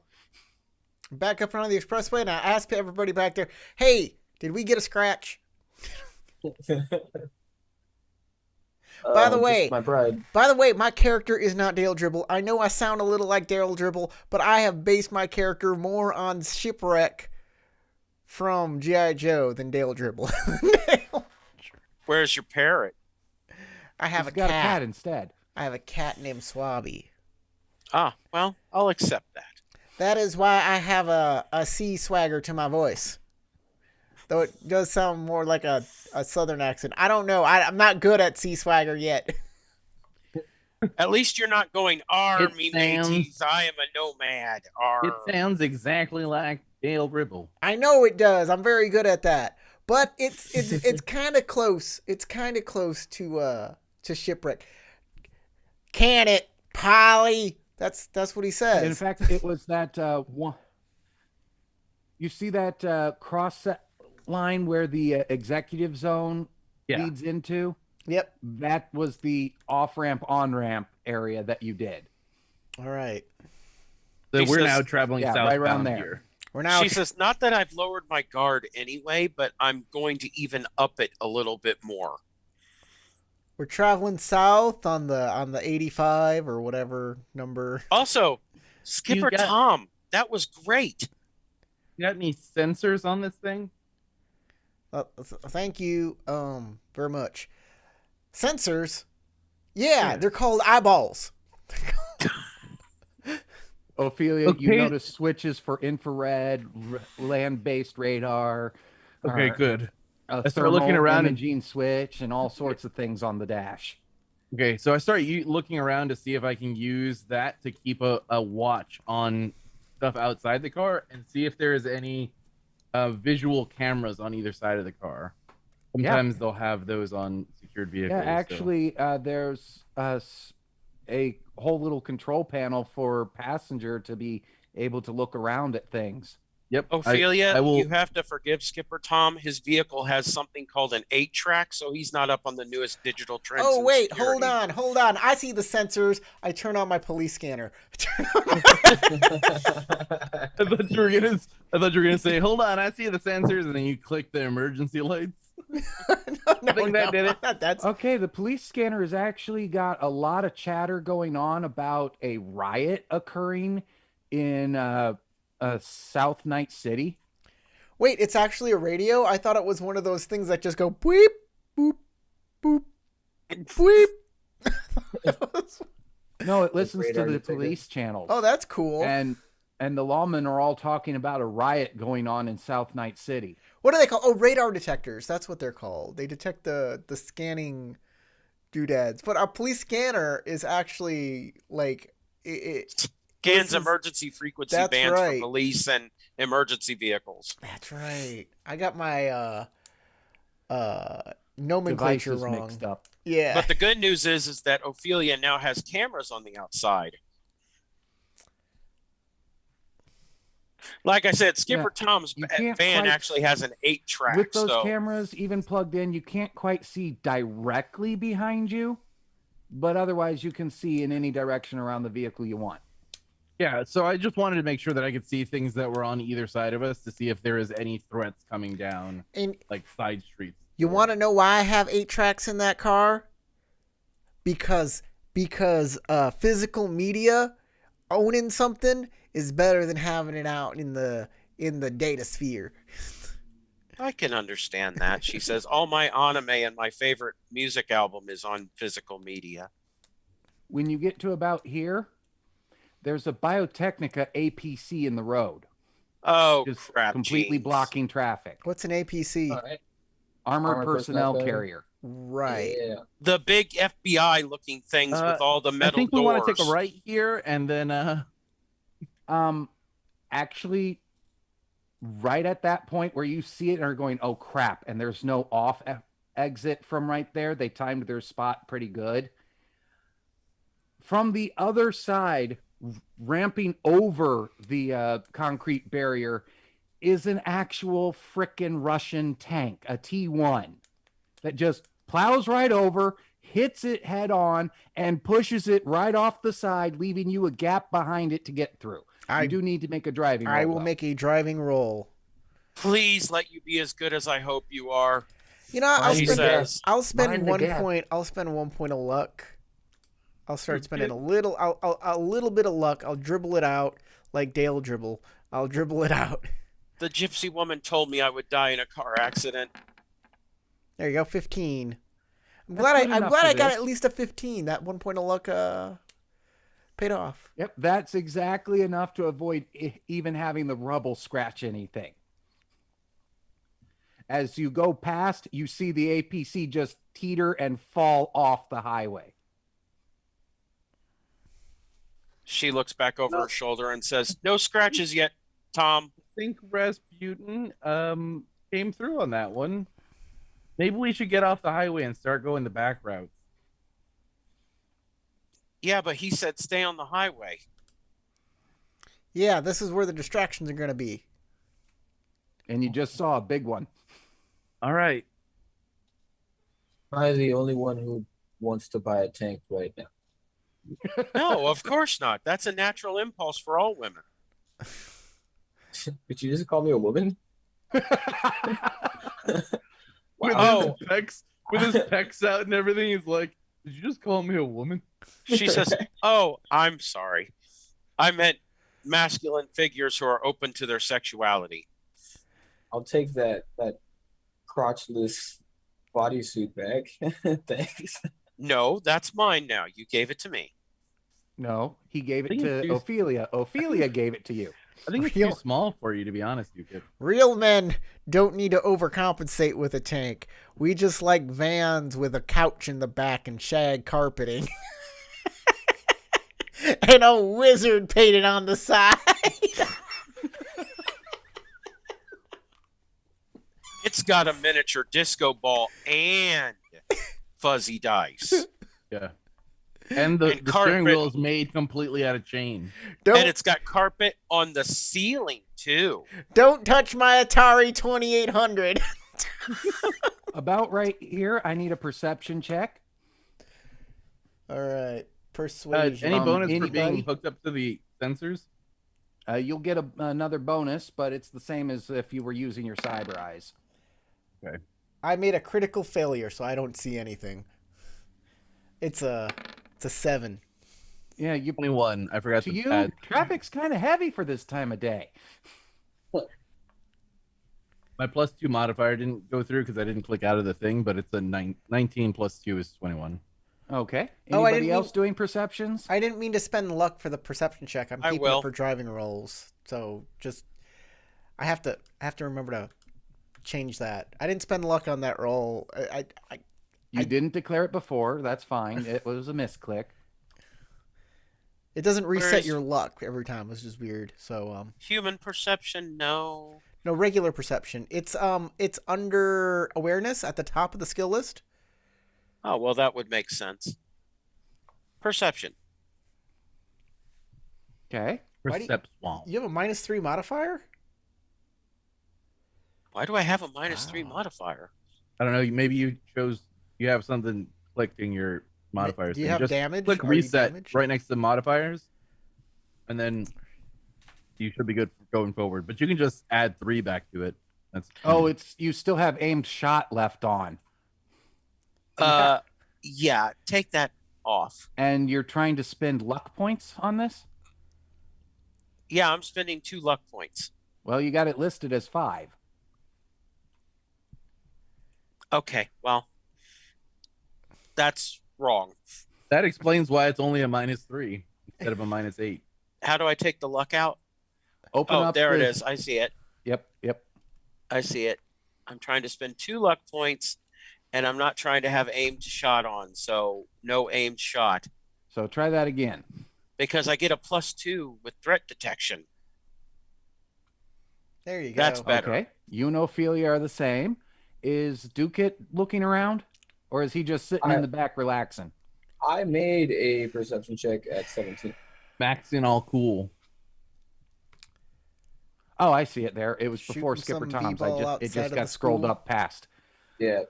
Back up onto the expressway, and I asked everybody back there, "Hey, did we get a scratch?" By the way, just my pride. my character is not Dale Dribble. I know I sound a little like Dale Dribble, but I have based my character more on Shipwreck from G.I. Joe than Dale Dribble. Where's your parrot? I have He's a got cat. a cat instead. I have a cat named Swabby. Ah, well, I'll accept that. That is why I have a C swagger to my voice. Though it does sound more like a southern accent. I don't know. I'm not good at C swagger yet. At least you're not going, "R It me sounds- mateys, I am a nomad." R. it sounds exactly like Dale Ribble. I know it does. I'm very good at that. But it's kind of close. It's kind of close to Shipwreck. Can it, Polly? That's what he says. In fact, it was that one. You see that cross line where the executive zone Yeah. leads into? Yep. That was the off-ramp, on-ramp area that you did. All right. So He we're says- now traveling Yeah, right around southbound there. here. We're now. She says, "Not that I've lowered my guard anyway, but I'm going to even up it a little bit more." We're traveling south on the 85 or whatever number. Also, Skipper got- Tom, that was great. You got any sensors on this thing? Thank you very much. Sensors. Yeah, they're called eyeballs. Ophelia, you Okay. notice switches for infrared, land-based radar, Okay, good. a I start looking thermal around and imaging switch, and all sorts of things on the dash. okay, so I start looking around to see if I can use that to keep a watch on stuff outside the car and see if there is any visual cameras on either side of the car. Sometimes they'll have those on secured vehicles. Yeah, actually, there's a whole little control panel for passenger to be able to look around at things. Yep. Ophelia, I will. you have to forgive Skipper Tom. His vehicle has something called an 8-track, so he's not up on the newest digital trends. Oh in wait, security. hold on. I see the sensors. I turn on my police scanner. I thought you were gonna say, "Hold on, I see the sensors," and then you click the emergency lights. no, think that did it. That's Okay, the police scanner has actually got a lot of chatter going on about a riot occurring in South Night City. Wait, it's actually a radio? I thought it was one of those things that just go beep, boop, boop, beep. No, it listens to radar the detector. police channels. Oh, that's cool. and the lawmen are all talking about a riot going on in South Night City. What are they called? Oh, radar detectors. That's what they're called. They detect the scanning doodads. But a police scanner is actually like it Scans This is- emergency frequency that's bands right. for police and emergency vehicles. That's right. I got my nomenclature Devices wrong. mixed up. Yeah. But the good news is that Ophelia now has cameras on the outside. Like I said, Skipper Tom's you can't van quite- actually has an 8-track. With those so cameras even plugged in, you can't quite see directly behind you, but otherwise you can see in any direction around the vehicle you want. Yeah, so I just wanted to make sure that I could see things that were on either side of us to see if there is any threats coming down, And like side streets. you want to know why I have 8 tracks in that car? Because physical media owning something is better than having it out in the data sphere. I can understand that. She says, all my anime and my favorite music album is on physical media. When you get to about here, there's a Biotechnica APC in the road, Oh, just crap. completely jeans. blocking traffic. What's an APC? All right. Armored personnel personnel carrier. Right. Yeah. The big FBI looking things with all the I metal think we doors. want to take a right here, and then Actually, right at that point where you see it and are going, oh crap, and there's no off exit from right there. They timed their spot pretty good. From the other side, ramping over the concrete barrier, is an actual frickin' Russian tank, a T1, that just plows right over, hits it head on, and pushes it right off the side, leaving you a gap behind it to get through. You do need to make a driving roll. I will though. make a driving roll. Please let you be as good as I hope you are. You know, I'll She spend, says. I'll spend Mind the 1 gap. point. I'll spend 1 point of luck. I'll start spending a little bit of luck. I'll dribble it out like Dale dribble. I'll dribble it out. The gypsy woman told me I would die in a car accident. There you go, 15. I'm That's glad good I'm enough glad for I got this. at least a 15. That 1 point of luck paid off. Yep, that's exactly enough to avoid even having the rubble scratch anything. As you go past, you see the APC just teeter and fall off the highway. She looks back over her shoulder and says, no scratches yet, Tom. I think Rasputin came through on that one. Maybe we should get off the highway and start going the back routes. Yeah, but he said stay on the highway. Yeah, this is where the distractions are going to be. And you just saw a big one. All right. Am I the only one who wants to buy a tank right now? No, of course not. That's a natural impulse for all women. Did you just call me a woman? With Oh. his pecs out and everything, he's like, "Did you just call me a woman?" She says, oh, I'm sorry. I meant masculine figures who are open to their sexuality. I'll take that crotchless bodysuit back. Thanks. No, that's mine now. You gave it to me. No, he gave it think it's to too- Ophelia. Ophelia gave it to you. I think it's Real- too small for you, to be honest, you kid. Real men don't need to overcompensate with a tank. We just like vans with a couch in the back and shag carpeting. And a wizard painted on the side. It's got a miniature disco ball and fuzzy dice. Yeah. And the steering carpet. wheel is made completely out of chain. And it's got carpet on the ceiling, too. Don't touch my Atari 2800. About right here, I need a perception check. All right. Persuasion. Any bonus for anybody? being hooked up to the sensors? You'll get another bonus, but it's the same as if you were using your cyber eyes. Okay. I made a critical failure, so I don't see anything. It's a 7. Yeah, you 21. I forgot to to you, add. traffic's kind of heavy for this time of day. My +2 modifier didn't go through because I didn't click out of the thing, but it's a 19 plus 2 is 21. Okay. Oh, I Anybody didn't else doing perceptions? I didn't mean to spend luck for the perception check. I'm I keeping will. it for driving rolls. So just I have to remember to change that. I didn't spend luck on that roll. You didn't declare it before. That's fine. It was a misclick. It doesn't reset Where's- your luck every time. It's just weird. So Human perception, no. no, regular perception. It's under awareness at the top of the skill list. Oh, well, that would make sense. Perception. Okay. Why do you- Percept swamp. You have a -3 modifier? Why do I have a -3 Wow. modifier? I don't know. Maybe you have something clicked in your modifiers. Do you thing. have Just damage? click Are you reset damaged? right next to modifiers, and then you should be good for going forward. But you can just add 3 back to it. That's Oh, it's you still have aimed shot left on, Yeah, take that off. and you're trying to spend luck points on this. Yeah, I'm spending 2 luck points. Well, you got it listed as 5. Okay, well, that's wrong. that explains why it's only a -3 instead of a -8. How do I take the luck out? Open Oh, up. there it the- is. I see it. Yep. I see it. I'm trying to spend 2 luck points, and I'm not trying to have aimed shot on, so no aimed shot. So try that again. Because I get a +2 with threat detection. There you go. That's better. Okay. You and Ophelia are the same. Is Ducat looking around, or is he just sitting in the back relaxing? I made a perception check at 17. Maxing all cool. Oh, I see it there. It was before Shooting Skipper some Tom's. b-ball It outside just of got the scrolled school. up past. Yeah.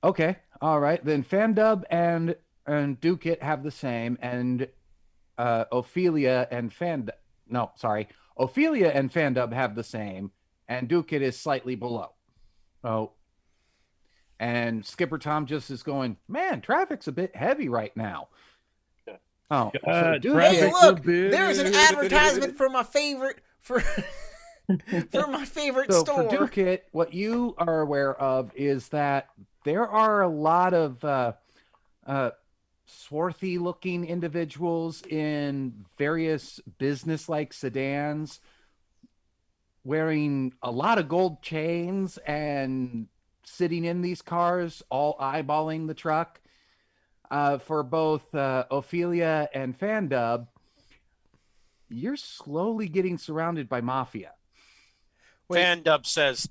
Okay. All right. Then Fandub and Ducat have the same, and Ophelia and Ophelia and Fandub have the same, and Ducat is slightly below. Oh. And Skipper Tom just is going, man, traffic's a bit heavy right now. Oh, so God, Ducat, Hey, Traffic's look! a bit- There's an advertisement for my favorite for my favorite so store. for Ducat, what you are aware of is that there are a lot of swarthy-looking individuals in various business-like sedans, wearing a lot of gold chains and sitting in these cars, all eyeballing the truck. For both Ophelia and Fandub, you're slowly getting surrounded by mafia. Wait. Fandub says,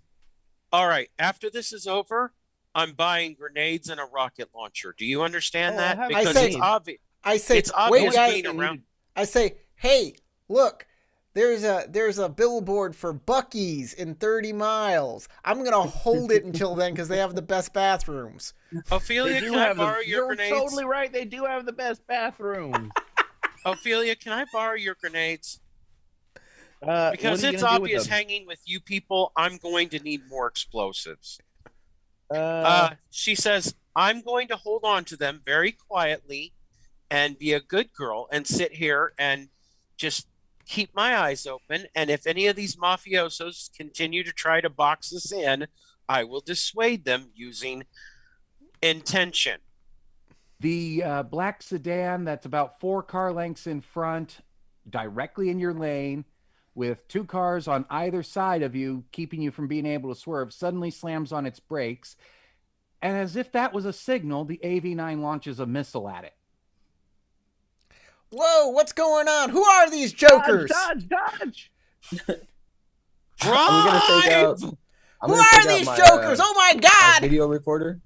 all right, after this is over, I'm buying grenades and a rocket launcher. Do you understand Oh, I that? have Because grenades. it's obvious. I say, It's obvious wait, guys. being around. I say, hey, look, there's a billboard for Buc-ee's in 30 miles. I'm gonna hold it until then because they have the best bathrooms. Ophelia, can I borrow your You're grenades? totally right. They do have the best bathroom. Ophelia, can I borrow your grenades? What Because are you it's gonna do with obvious them? hanging with you people, I'm going to need more explosives. She says, I'm going to hold on to them very quietly and be a good girl and sit here and just keep my eyes open. And if any of these mafiosos continue to try to box us in, I will dissuade them using intention. The black sedan that's about 4 car lengths in front, directly in your lane, with 2 cars on either side of you, keeping you from being able to swerve, suddenly slams on its brakes. And as if that was a signal, the AV9 launches a missile at it. Whoa, what's going on? Who are these jokers? Dodge! I'm gonna take out. I'm Who gonna are take out these my, jokers? Oh my my god! video recorder.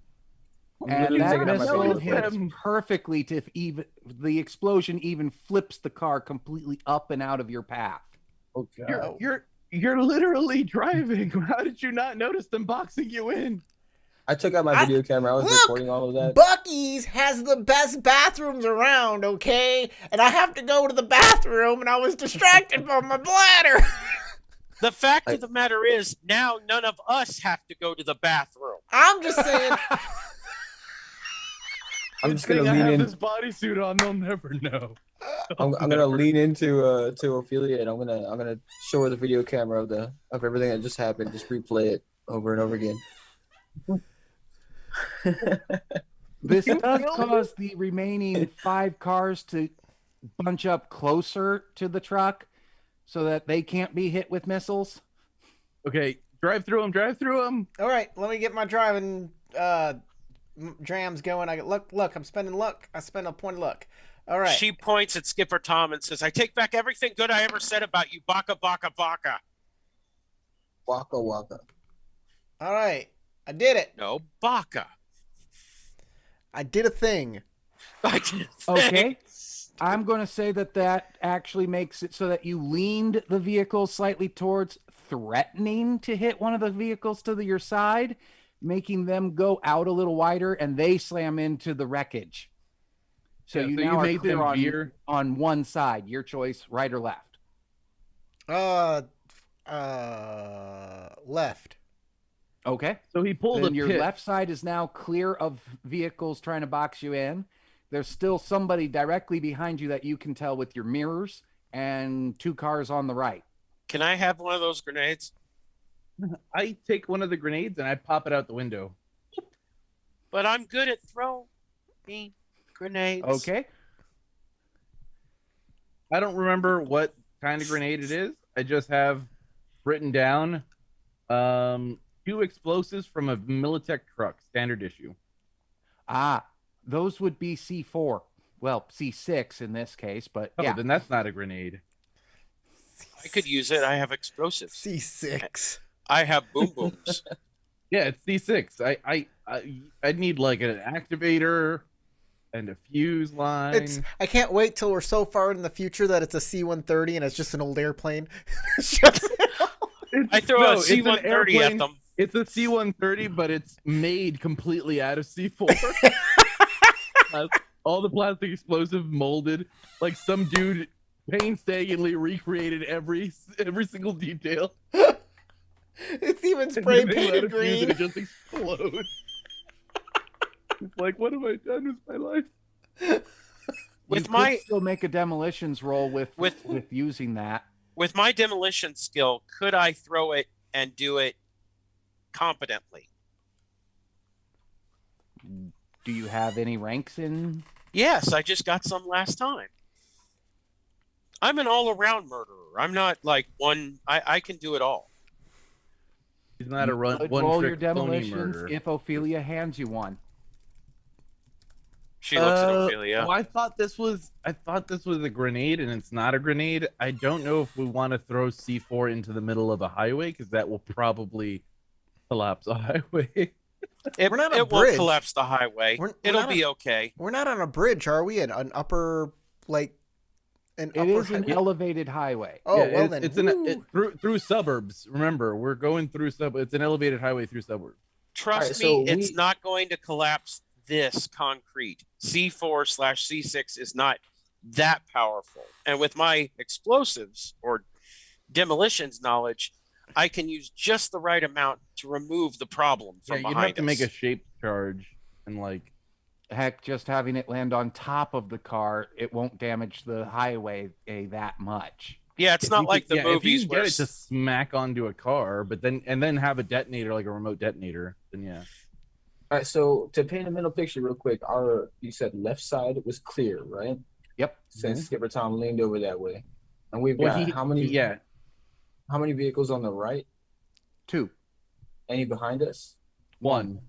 I'm And literally that taking out my missile video hits recorder. perfectly to even the explosion even flips the car completely up and out of your path. Oh god. You're literally driving. How did you not notice them boxing you in? I took out my video camera. I was Look, recording all of that. Buc-ee's has the best bathrooms around, okay? And I have to go to the bathroom, and I was distracted by my bladder. The fact of the matter is, now none of us have to go to the bathroom. I'm just saying. I'm Good just gonna thing I lean have in. this bodysuit on. They'll never know. I'm gonna lean into to Ophelia, and I'm gonna show her the video camera of everything that just happened. Just replay it over and over again. This does cause the remaining 5 cars to bunch up closer to the truck so that they can't be hit with missiles. Okay, drive through them. All right, let me get my driving drams going. Look, I'm spending luck. I spend a point of luck. All right. She points at Skipper Tom and says, I take back everything good I ever said about you, baka, baka, baka. Waka waka. All right. I did it. No, baka. I did a thing. I did Okay. I'm going to say that actually makes it so that you leaned the vehicle slightly towards threatening to hit one of the vehicles to your side, making them go out a little wider, and they slam into the wreckage. So Yeah, you so now you are made clear them veer. on one side. Your choice, right or left. Left. Okay. So he pulled Then a your pit. left side is now clear of vehicles trying to box you in. There's still somebody directly behind you that you can tell with your mirrors, and 2 cars on the right. Can I have one of those grenades? I take one of the grenades and I pop it out the window. But I'm good at throwing grenades. Okay. I don't remember what kind of grenade it is. I just have written down 2 explosives from a Militech truck, standard issue. Those would be C4. Well, C6 in this case, but Oh, yeah. then that's not a grenade. I could use it. I have explosives. C6. I have boom booms. Yeah, it's C6. I'd need like an activator and a fuse line. I can't wait till we're so far in the future that it's a C-130 and it's just an old airplane. It's just- I throw a it's an C-130 at airplane. them. It's a C-130, but it's made completely out of C4. All the plastic explosive molded. Like some dude painstakingly recreated every single detail. It's even And spray then they let painted it fuse and green. it just explodes. It's like, what have I done with my life? With You my could still make a demolitions roll with With- using that. with my demolition skill, could I throw it and do it competently? Do you have any ranks in? Yes, I just got some last time. I'm an all-around murderer. I'm not like one. I can do it all. He's not a You could one roll your trick phony demolitions murderer. if Ophelia hands you one. She looks at Ophelia. Oh, I thought this was a grenade, and it's not a grenade. I don't know if we want to throw C4 into the middle of a highway because that will probably collapse a highway. It, We're not a it won't bridge. collapse the highway. We're It'll not be okay. We're not on a bridge, are we? An upper, like, an It upper is an highway? elevated highway. Oh, Yeah, well it's, then. it's through suburbs. Remember, we're going through It's an elevated highway through suburbs. Trust All right, me, so it's not going to collapse this concrete. C4/C6 is not that powerful. And with my explosives or demolitions knowledge, I can use just the right amount to remove the problem from Yeah, you'd behind have to us. make a shape charge and like. Heck, just having it land on top of the car, it won't damage the highway that much. Yeah, it's if not you like could- the yeah, if you movies can where get it to smack onto a car, but then have a detonator like a remote detonator, then yeah. All right, so to paint a mental picture real quick, you said left side was clear, right? Yep. Since Skipper Tom leaned over that way. And we've Well, got yeah, how many vehicles on the right? 2. Any behind us? one.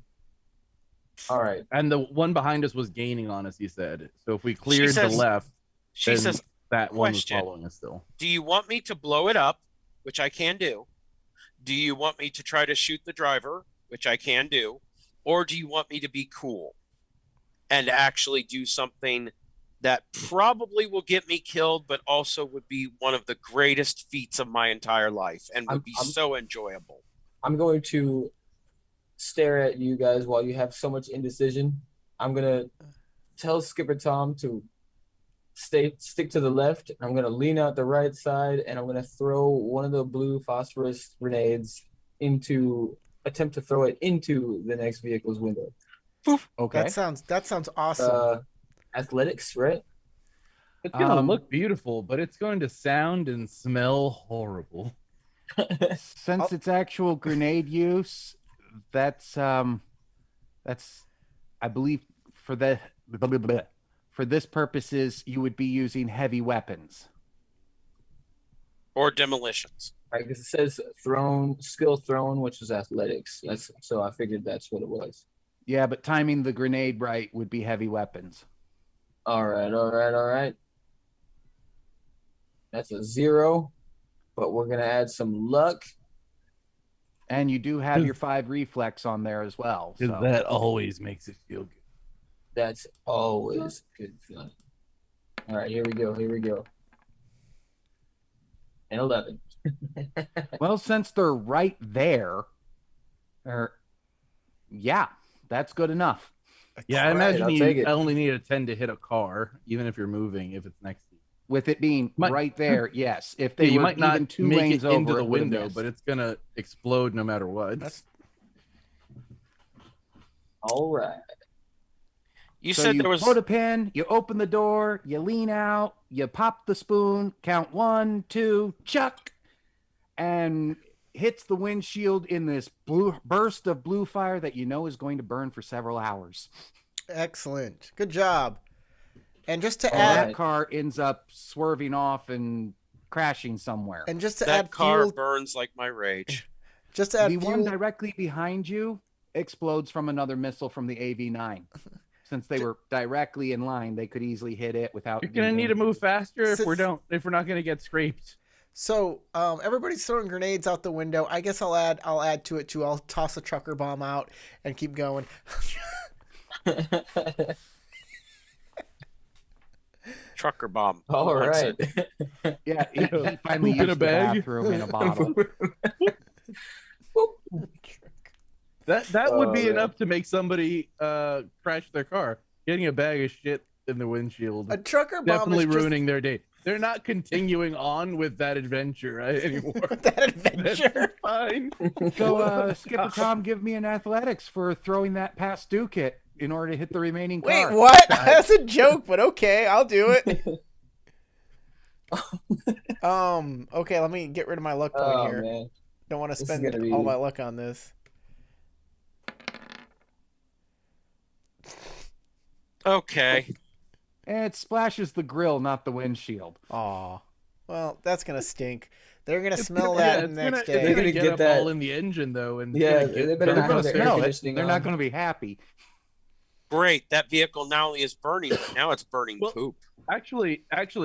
All right. And the one behind us was gaining on us, he said. So if we cleared the says- left, She then says, that one was question. following us still. do you want me to blow it up, which I can do? Do you want me to try to shoot the driver, which I can do? Or do you want me to be cool and actually do something that probably will get me killed, but also would be one of the greatest feats of my entire life and would be so enjoyable? I'm going to stare at you guys while you have so much indecision. I'm gonna tell Skipper Tom to stick to the left. I'm gonna lean out the right side, and I'm gonna throw one of the blue phosphorus grenades attempt to throw it into the next vehicle's window. Okay. That sounds awesome. Athletics, right? It's gonna look beautiful, but it's going to sound and smell horrible. Since it's actual grenade use, that's I believe for this purposes you would be using heavy weapons. Or demolitions. Right, because it says skill thrown, which is athletics. So I figured that's what it was. Yeah, but timing the grenade right would be heavy weapons. All right. That's a 0, but we're gonna add some luck. And you do have your 5 reflex on there as well. Because So. that always makes it feel good. That's always good feeling. All right, here we go. And 11. Well, since they're right there, yeah, that's good enough. Yeah, I All right, imagine I'll take you it. only need a 10 to hit a car, even if you're moving, if it's next to you. With it being right there, yes. If Yeah, they you were might not even 2 make lanes it into over, the it would've window, missed. but it's gonna explode no matter what. All right. You So said you there was put a pin, you open the door, you lean out, you pop the spoon, count 1, 2, chuck, and hits the windshield in this blue burst of blue fire that you know is going to burn for several hours. Excellent. Good job. And just to All add, right. That car ends up swerving off and crashing somewhere. and just to that add car fuel, burns like my rage. just to add The one fuel. directly behind you explodes from another missile from the AV9. Since they were directly in line, they could easily hit it without. You're gonna need to move faster if Since- we're not gonna get scraped. So everybody's throwing grenades out the window. I guess I'll add to it too. I'll toss a trucker bomb out and keep going. Trucker bomb. All Who wants right. it? Yeah, he finally Poop in used a the bag? bathroom in a bottle. That would be man. enough to make somebody crash their car. Getting a bag of shit in the windshield. A trucker bomb Definitely is just ruining their day. They're not continuing on with that adventure anymore. that adventure. That's fine. So, Skipper Tom, give me an athletics for throwing that past Duke it in order to hit the remaining Wait, car. what? That's a joke, but okay, I'll do it. Okay, let me get rid of my luck point Oh here. man. Don't want to This is spend gonna be- all my luck on this. Okay. It splashes the grill, not the windshield. Aw. Well, that's gonna stink. They're gonna It's smell gonna- that yeah, the it's next gonna, day. It's They're gonna gonna get get up that- all in the engine though, and Yeah, it's gonna they get better They're not not have going their to air smell it. conditioning They're on. not going to be happy. Great. That vehicle not only is burning, but now it's burning Well, poop. Actually,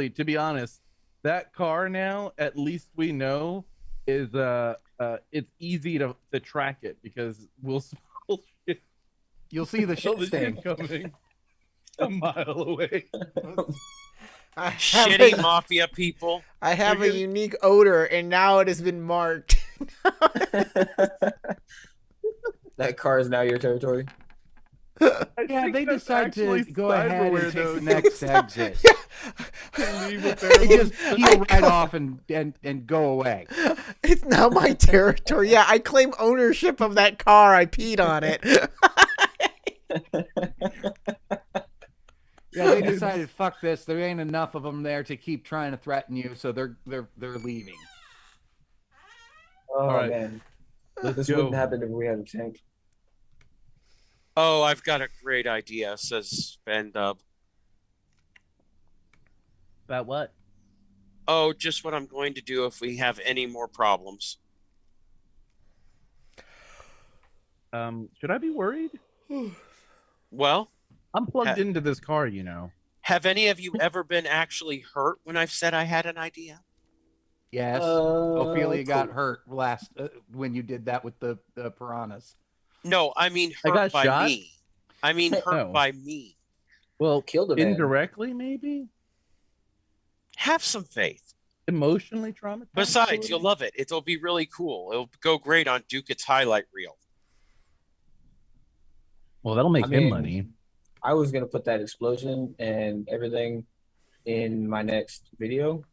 to be honest, that car now, at least we know, is it's easy to track it because we'll smell shit, You'll see the smell shit the stain. shit coming a mile away. I have Shitty a, mafia people. I have a You're gonna- unique odor, and now it has been marked. That car is now your territory. I Yeah, think they that's decide to actually go ahead cyberware, and take though, the next exit. Yeah. leave with They their- just peel right off and go away. It's now my territory. Yeah, I claim ownership of that car. I peed on it. Yeah, they decided, fuck this. There ain't enough of them there to keep trying to threaten you, so they're leaving. Oh All right. man. Let's This go. wouldn't happen if we had a tank. Oh, I've got a great idea, says Van Dub. About what? Oh, just what I'm going to do if we have any more problems. Should I be worried? Well, I'm plugged ha- into this car, you know. have any of you ever been actually hurt when I've said I had an idea? Yes. Ophelia got hurt last when you did that with the piranhas. No, I mean I hurt got by shot? me. I mean hurt Oh. by me. Well, Killed a man. indirectly, maybe? Have some faith. Emotionally traumatized? Besides, you'll love it. It'll be really cool. It'll go great on Dukett's highlight reel. Well, that'll make I him mean, money. I was gonna put that explosion and everything in my next video.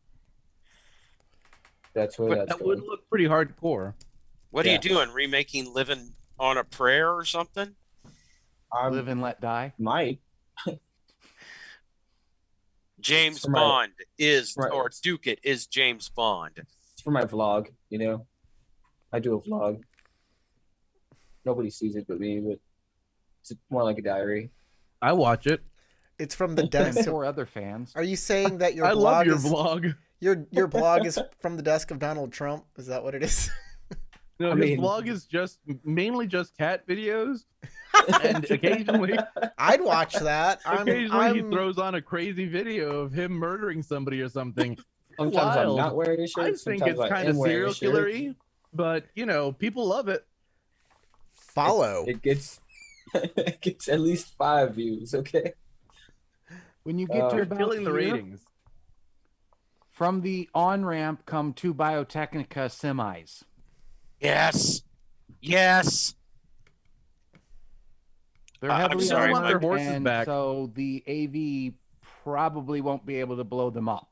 That's where But that's That would going. look pretty hardcore. What are Yeah. you doing? Remaking Living on a Prayer or something? I Live and let die. might. James For my- Bond is, Right. or Dukett is James Bond. It's for my vlog, you know. I do a vlog. Nobody sees it but me, but it's more like a diary. I watch it. It's from the And desk. 4 other fans. Are you saying that your I love blog your is vlog. your blog is from the desk of Donald Trump? Is that what it is? No, I his mean- vlog is just mainly just cat videos, and occasionally I'd watch that. occasionally he I'm throws on a crazy video of him murdering somebody or something. Sometimes I'm Wild. not wearing a shirt. I think sometimes it's I kind am of wearing a serial shirt. killer-y, but you know, people love it. follow. It gets it gets at least 5 views, okay? When you get to You're about killing the here, ratings. from the on-ramp come 2 Biotechnica semis. Yes. Yes. They're I'm heavily sorry, armored, their horses and back. so the AV probably won't be able to blow them up.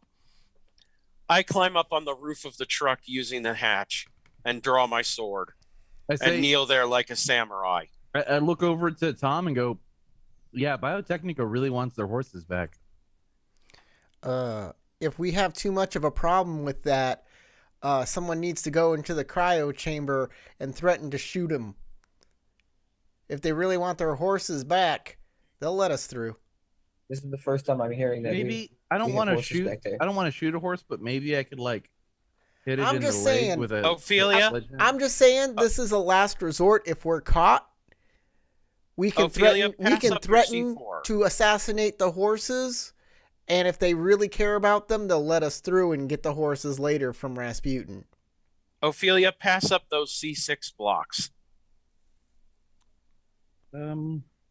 I climb up on the roof of the truck using the hatch and draw my sword I and say, kneel there like a samurai. I look over to Tom and go, "Yeah, Biotechnica really wants their horses back." If we have too much of a problem with that, someone needs to go into the cryo chamber and threaten to shoot him. If they really want their horses back, they'll let us through. This is the first time I'm hearing that. Maybe I don't we have want to horses shoot. back there. I don't want to shoot a horse, but maybe I could like hit it I'm in just the leg saying- with a Ophelia? sledgehammer. I'm just saying this is a last resort. If we're caught, we can Ophelia, threaten. We pass can up your threaten C4. to assassinate the horses, and if they really care about them, they'll let us through and get the horses later from Rasputin. Ophelia, pass up those C6 blocks.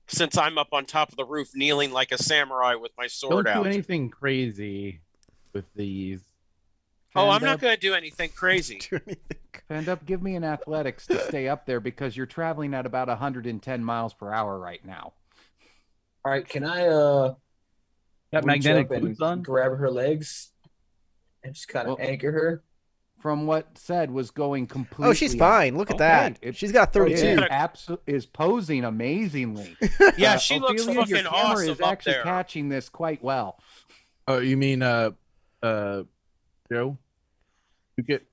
Since I'm up on top of the roof kneeling like a samurai with my Don't sword do out. anything crazy with these. Oh, I'm Fand not up- going to do anything crazy. Do anything. Fand up, give me an athletics to stay up there because you're traveling at about 110 miles per hour right now. All right, can I Got reach magnetic up and boots on. grab her legs and just kind of Well- anchor her? From what said was going completely. Oh, she's fine. Look at Okay, that. it- She's got It 32. is posing amazingly. Yeah, she looks Ophelia, your fucking camera awesome is up actually there. catching this quite well. Oh, you mean Joe? You get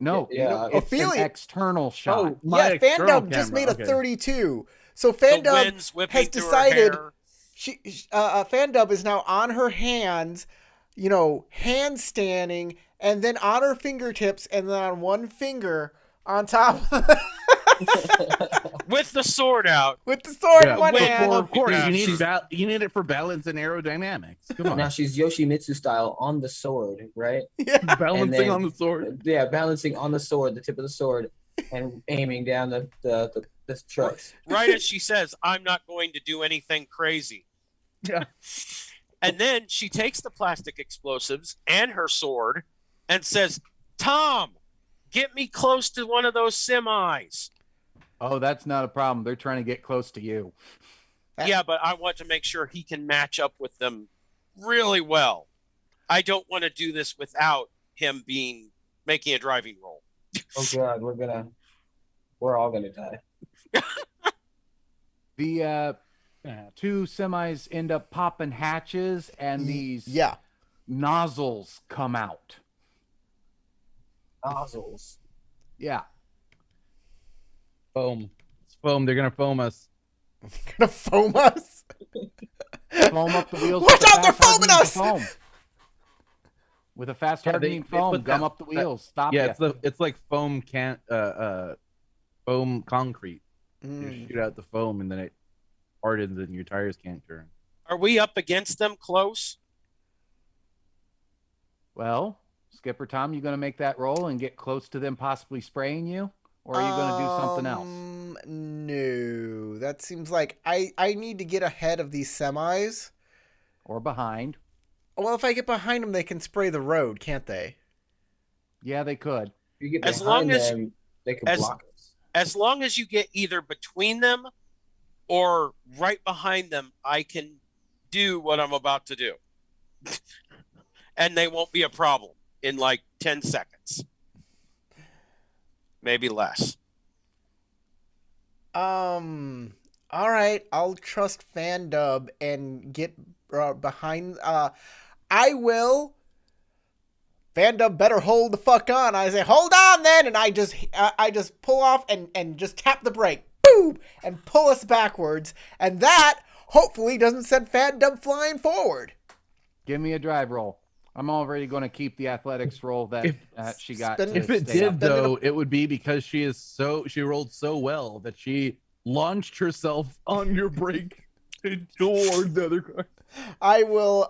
No, Yeah, it's Ophelia- an external shot. Oh, my Yeah, external Fandub just camera, made a okay. 32. So The Fandub wind's whipping has through her decided hair. Fandub is now on her hands, handstanding, and then on her fingertips, and then on one finger on top With the sword out. with the sword Yeah, in one wait, hand. Well, of course, Yeah, you need she's- you need it for balance and aerodynamics. Come Now on, she's Yoshimitsu style on the sword, right? Yeah. balancing then- on the sword. Yeah, balancing on the sword, the tip of the sword, and aiming down the trucks. Right as she says, I'm not going to do anything crazy. Yeah. And then she takes the plastic explosives and her sword and says, Tom, get me close to one of those semis. Oh, that's not a problem. They're trying to get close to you. Yeah, but I want to make sure he can match up with them really well. I don't want to do this without him making a driving role. Oh god, we're all gonna die. The 2 semis end up popping hatches, and these Yeah. nozzles come out. Nozzles. Yeah. Foam. It's foam. They're gonna foam us. Gonna foam us? Foam up the wheels. Watch with a out, they're fast foaming hardening us! foam. With a fast Yeah, hardening they foam, put gum that- up the wheels. Stop Yeah, you. it's like foam foam concrete. You Mm. shoot out the foam and then it hardens and your tires can't turn. Are we up against them close? Well, Skipper Tom, you going to make that roll and get close to them possibly spraying you? Or are you going to do something else? No. That seems like I need to get ahead of these semis. Or behind? Well, if I get behind them, they can spray the road, can't they? Yeah, they could. If you get As behind long as- them, they can as- block us. As long as you get either between them or right behind them, I can do what I'm about to do. And they won't be a problem in like 10 seconds. Maybe less. All right. I'll trust Fandub and get behind. I will. Fandub better hold the fuck on. I say, hold on then, and I just pull off and just tap the brake, boom, and pull us backwards, and that hopefully doesn't send Fandub flying forward. Give me a drive roll. I'm already going to keep the athletics roll that she got. Spin- to If it stay did up. though, it would be because she rolled so well that she launched herself on your brake toward the other car. I will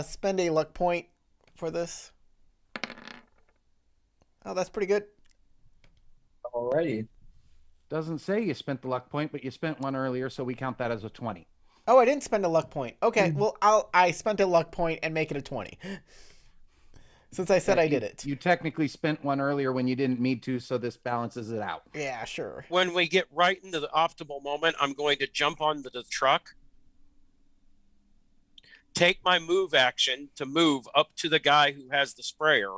spend a luck point for this. Oh, that's pretty good. Alrighty. Doesn't say you spent the luck point, but you spent one earlier, so we count that as a 20. Oh, I didn't spend a luck point. Okay, well, I spent a luck point and make it a 20. Since I said I did it. You technically spent one earlier when you didn't need to, so this balances it out. Yeah, sure. When we get right into the optimal moment, I'm going to jump onto the truck, take my move action to move up to the guy who has the sprayer.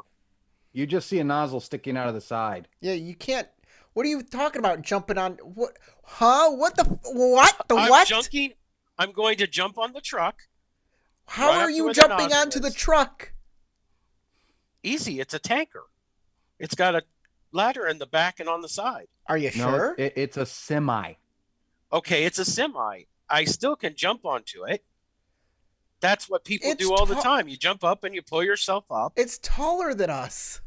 You just see a nozzle sticking out of the side. Yeah, you can't. What are you talking about? Jumping on what? Huh? What the? What the I'm what? junking. I'm going to jump on the truck. How right up are to you where the jumping nozzle onto the is. truck? Easy. It's a tanker. It's got a ladder in the back and on the side. Are you No, sure? it's a semi. Okay, it's a semi. I still can jump onto it. That's what people It's do all the ta- time. You jump up and you pull yourself up. It's taller than us.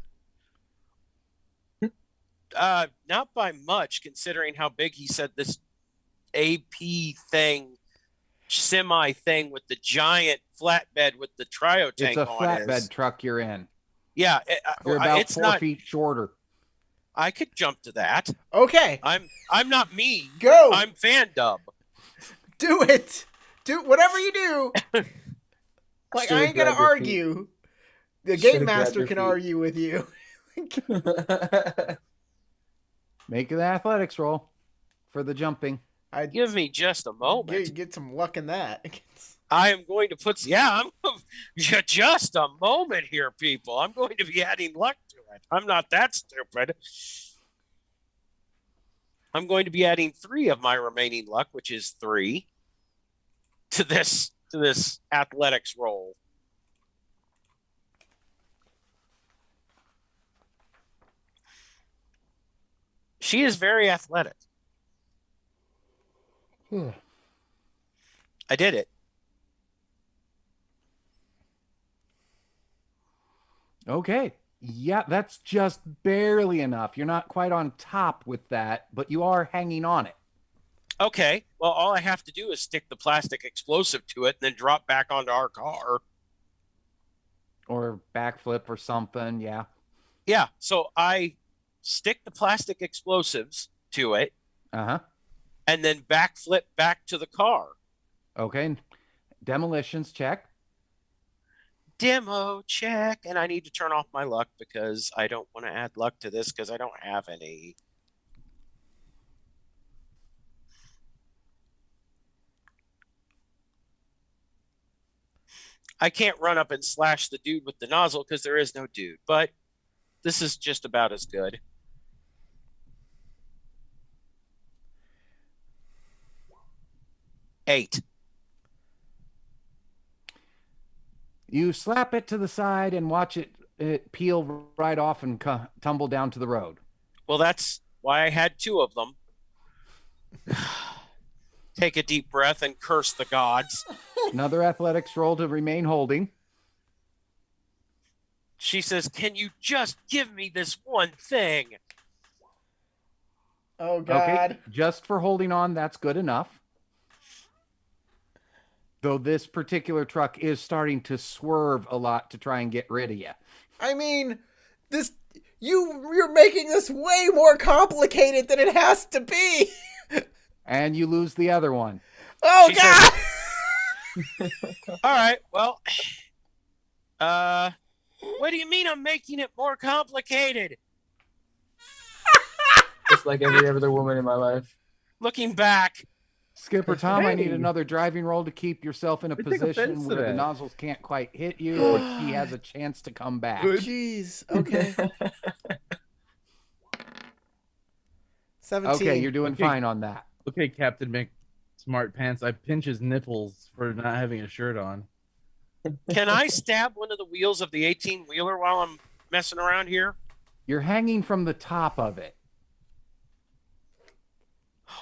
Not by much, considering how big he said this AP thing, semi thing with the giant flatbed with the cryo tank It's a on it flatbed is. truck you're in. Yeah, You're about it's 4 not. feet shorter. I could jump to that. Okay, I'm not mean. go. I'm fan dub. Do it. Do whatever you do. Like I Should've ain't gonna grabbed your argue. The Should've game grabbed master your can feet. argue with you. Make an athletics roll for the jumping. I Give me just a moment. get some luck in that. I am going to put. Yeah, I'm just a moment here, people. I'm going to be adding luck to it. I'm not that stupid. I'm going to be adding 3 of my remaining luck, which is 3, to this athletics roll. She is very athletic. I did it. Okay. Yeah, that's just barely enough. You're not quite on top with that, but you are hanging on it. Okay. Well, all I have to do is stick the plastic explosive to it and then drop back onto our car. Or backflip or something. Yeah. Yeah. So I stick the plastic explosives to it Uh-huh. and then backflip back to the car. Okay. Demolitions check. Demo check. And I need to turn off my luck because I don't want to add luck to this because I don't have any. I can't run up and slash the dude with the nozzle because there is no dude, but this is just about as good. Eight. You slap it to the side and watch it peel right off and tumble down to the road. Well, that's why I had 2 of them. take a deep breath and curse the gods. Another athletics roll to remain holding. She says, "Can you just give me this one thing?" Oh God. Okay, just for holding on, that's good enough. Though this particular truck is starting to swerve a lot to try and get rid of you. I mean, you're making this way more complicated than it has to be. And you lose the other one. Oh She God. All right, well, what do you mean I'm making it more complicated? Just like every other woman in my life. Looking back, Skipper Tom, I need Hey. another driving roll to keep yourself in a I take offense position to where the that. nozzles can't quite hit you, but he has a chance to come back. Good. Jeez. Okay. 17. Okay, you're doing Okay. fine on that. Okay, Captain Mick Smart Pants. I pinch his nipples for not having a shirt on. can I stab one of the wheels of the 18-wheeler while I'm messing around here? You're hanging from the top of it.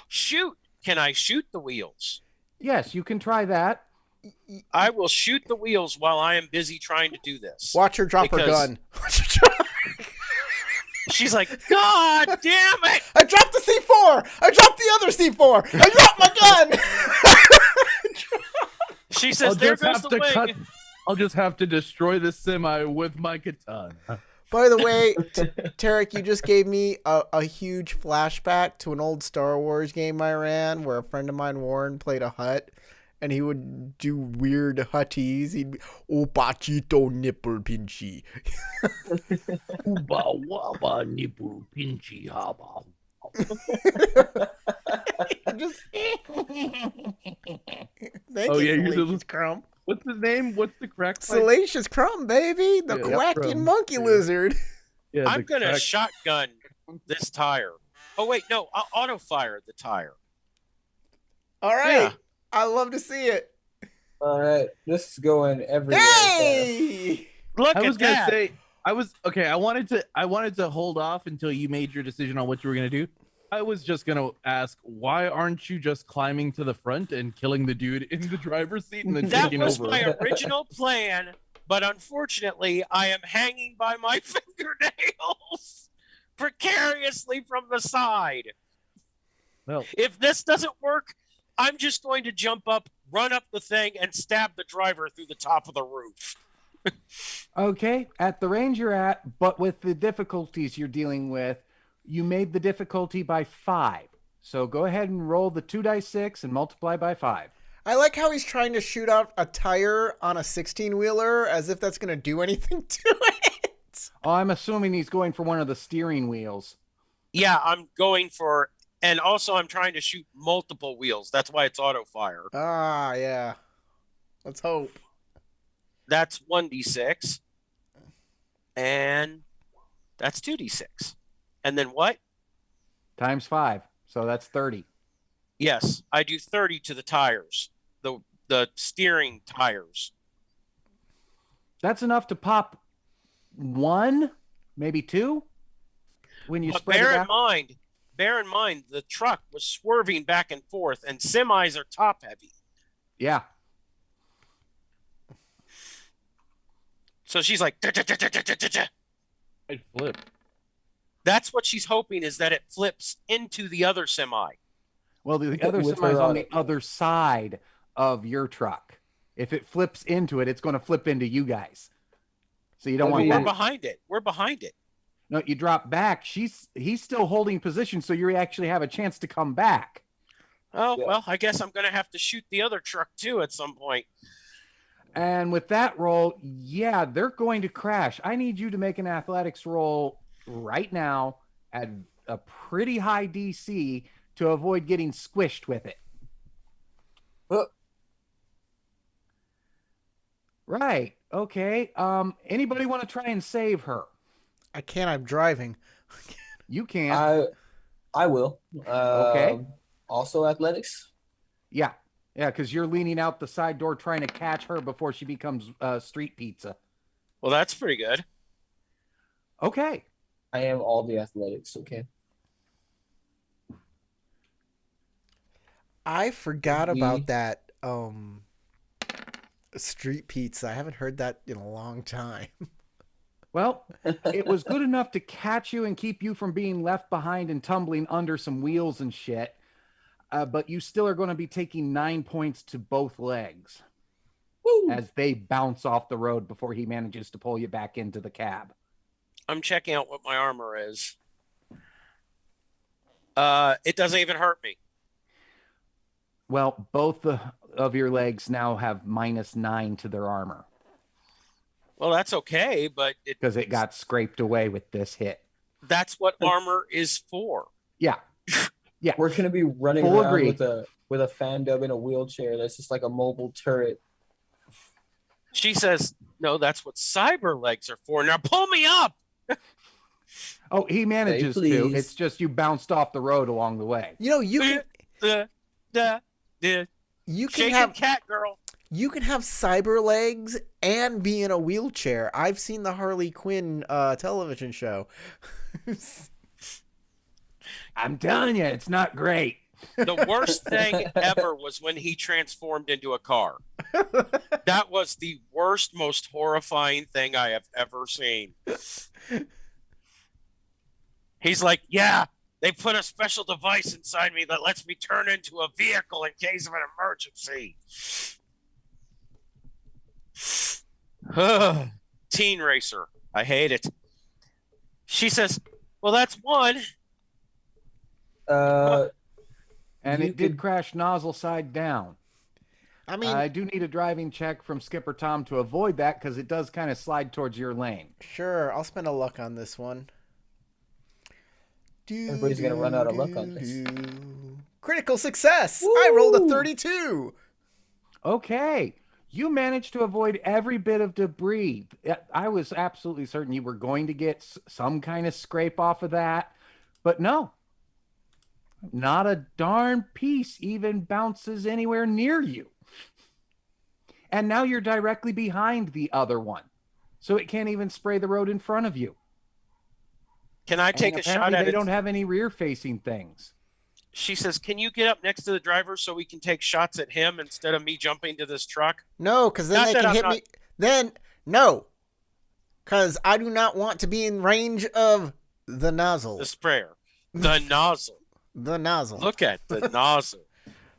Shoot! Can I shoot the wheels? Yes, you can try that. I will shoot the wheels while I am busy trying to do this. Watch her drop her Because- gun. Watch her drop. She's like, "God damn it!" I dropped the C4. I dropped the other C4. I dropped my gun. She says, "There goes the wing." I'll just have to destroy this semi with my katana. By the way, Tarek, you just gave me a huge flashback to an old Star Wars game I ran where a friend of mine, Warren, played a Hutt, and he would do weird Hutties. He'd be, "Oh, Pachito nipple pinchy." Uba waba nipple pinchy haba. Just, thank Oh, you, yeah, you're Salacious Crumb. What's his name? What's the crack pipe? Salacious Crumb, baby. The Yeah, quacking Crumb. monkey Yeah. lizard. Yeah, I'm the gonna crack- shotgun this tire. Oh wait, no, I'll auto fire the tire. All right. Yeah. I love to see it. All right, this is going everywhere. Hey! Look I at was gonna that. say I wanted to hold off until you made your decision on what you were gonna do. I was just gonna ask, why aren't you just climbing to the front and killing the dude in the driver's seat and then That taking was over? my original plan, but unfortunately, I am hanging by my fingernails precariously from the side. Well, If this doesn't work, I'm just going to jump up, run up the thing, and stab the driver through the top of the roof. Okay, at the range you're at, but with the difficulties you're dealing with, you made the difficulty by 5. So go ahead and roll the 2d6 and multiply by 5. I like how he's trying to shoot out a tire on a 16-wheeler as if that's going to do anything to it. Oh, I'm assuming he's going for one of the steering wheels. Yeah, I'm going for, and also I'm trying to shoot multiple wheels. That's why it's auto fire. Ah, yeah. Let's hope. That's 1d6, and that's 2d6. And then what? Times 5. So that's 30. Yes, I do 30 to the tires, the steering tires. That's enough to pop 1, maybe 2 when you But spread it out. bear in mind, the truck was swerving back and forth, and semis are top heavy. Yeah. So she's like, "Da, da, da, da, da, da, da." I flip. That's what she's hoping, is that it flips into the other semi. Well, the other With semi's her on on the it. other side of your truck. If it flips into it, it's going to flip into you guys. So you don't I want mean- We're that. behind it. We're behind it. No, you drop back. He's still holding position, so you actually have a chance to come back. Oh, Yeah. well, I guess I'm going to have to shoot the other truck too at some point. And with that roll, yeah, they're going to crash. I need you to make an athletics roll right now at a pretty high DC to avoid getting squished with it. Oh. Right. Okay. Anybody want to try and save her? I can't. I'm driving. You can. I will. Okay. Also athletics. Yeah. Yeah, because you're leaning out the side door trying to catch her before she becomes street pizza. Well, that's pretty good. Okay. I am all the athletics. Okay. I forgot We- about that street pizza. I haven't heard that in a long time. Well, it was good enough to catch you and keep you from being left behind and tumbling under some wheels and shit. But you still are going to be taking 9 points to both legs Woo! as they bounce off the road before he manages to pull you back into the cab. I'm checking out what my armor is. It doesn't even hurt me. Well, both of your legs now have -9 to their armor Well, that's okay, but because it got scraped away with this hit. that's what armor is for. Yeah. Yeah. We're gonna be running Full around agree. with a fan dub in a wheelchair that's just like a mobile turret. She says, "No, that's what cyber legs are for. Now pull me up." Oh, he manages to. please. It's just you bounced off the road along the way. You know, you can Shaking have cat girl. you can have cyber legs and be in a wheelchair. I've seen the Harley Quinn television show. I'm telling you, it's not great. The worst thing ever was when he transformed into a car. That was the worst, most horrifying thing I have ever seen. He's like, yeah, they put a special device inside me that lets me turn into a vehicle in case of an emergency. Teen racer. I hate it. She says, well, that's one. And You it did could- crash nozzle side down. I mean, I do need a driving check from Skipper Tom to avoid that because it does kind of slide towards your lane. sure, I'll spend a luck on this one. Everybody's gonna run out of luck on this. Critical success! I rolled a Woo! 32. Okay. You managed to avoid every bit of debris. I was absolutely certain you were going to get some kind of scrape off of that, but no. Not a darn piece even bounces anywhere near you. And now you're directly behind the other one. So it can't even spray the road in front of you. Can I take And a shot apparently at they it? don't have any rear-facing things. She says, can you get up next to the driver so we can take shots at him instead of me jumping to this truck? No, because then Not they that can I'm hit not- me. Then, no. Because I do not want to be in range of the nozzle. The sprayer. The nozzle. The nozzle. Look at the nozzle.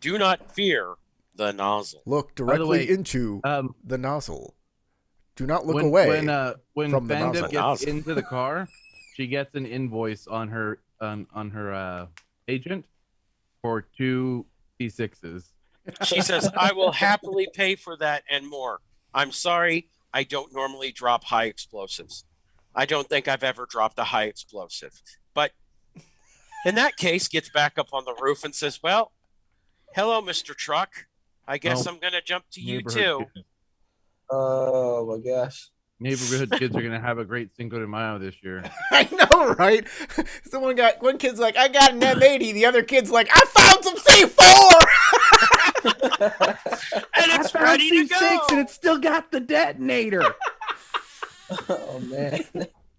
Do not fear the nozzle. Look By the directly way, into the nozzle. Do not look when, away. When from the Fandip nozzle. gets Nozzle. into the car, she gets an invoice on her agent for 2 D6s. She says, I will happily pay for that and more. I'm sorry, I don't normally drop high explosives. I don't think I've ever dropped a high explosive. But in that case, gets back up on the roof and says, well, hello, Mr. Truck. I guess Well, I'm going to jump to you Neighborhood too. kids- Oh my gosh. Neighborhood kids are gonna have a great Cinco de Mayo this year. I know, right? So one kid's like, I got an M80. The other kid's like, I found some C4. And it's ready to go. and it's still got the detonator. Oh man.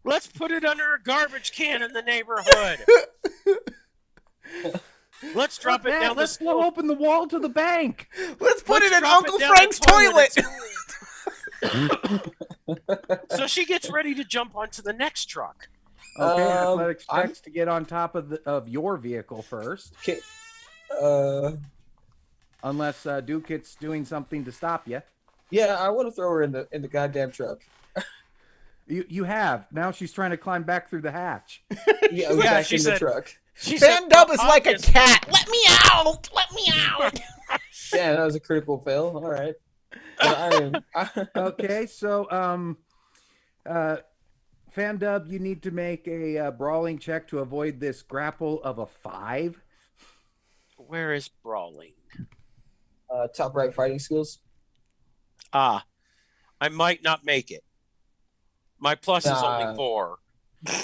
Let's put it under a garbage can in the neighborhood. Let's drop it Dad, down the let's blow open the wall to the bank. Let's put Let's it in drop Uncle down the Frank's toilet. So she gets ready to jump onto the next truck. Okay, Um, Athletics checks to get on top of your vehicle first, Okay. unless Dukett's doing something to stop you. Yeah, I want to throw her in the goddamn truck. You have. Now she's trying to climb back through the hatch. Yeah, Yeah, back she in the said- truck. She Van said, Dub "Well, is like a obviously- cat. Let me out. Let me out. Yeah, that was a critical fail. All right. But Okay, so Fandub, you need to make a brawling check to avoid this grapple of a 5. Where is brawling? top right fighting skills. I might not make it. My plus is Nah. only 4.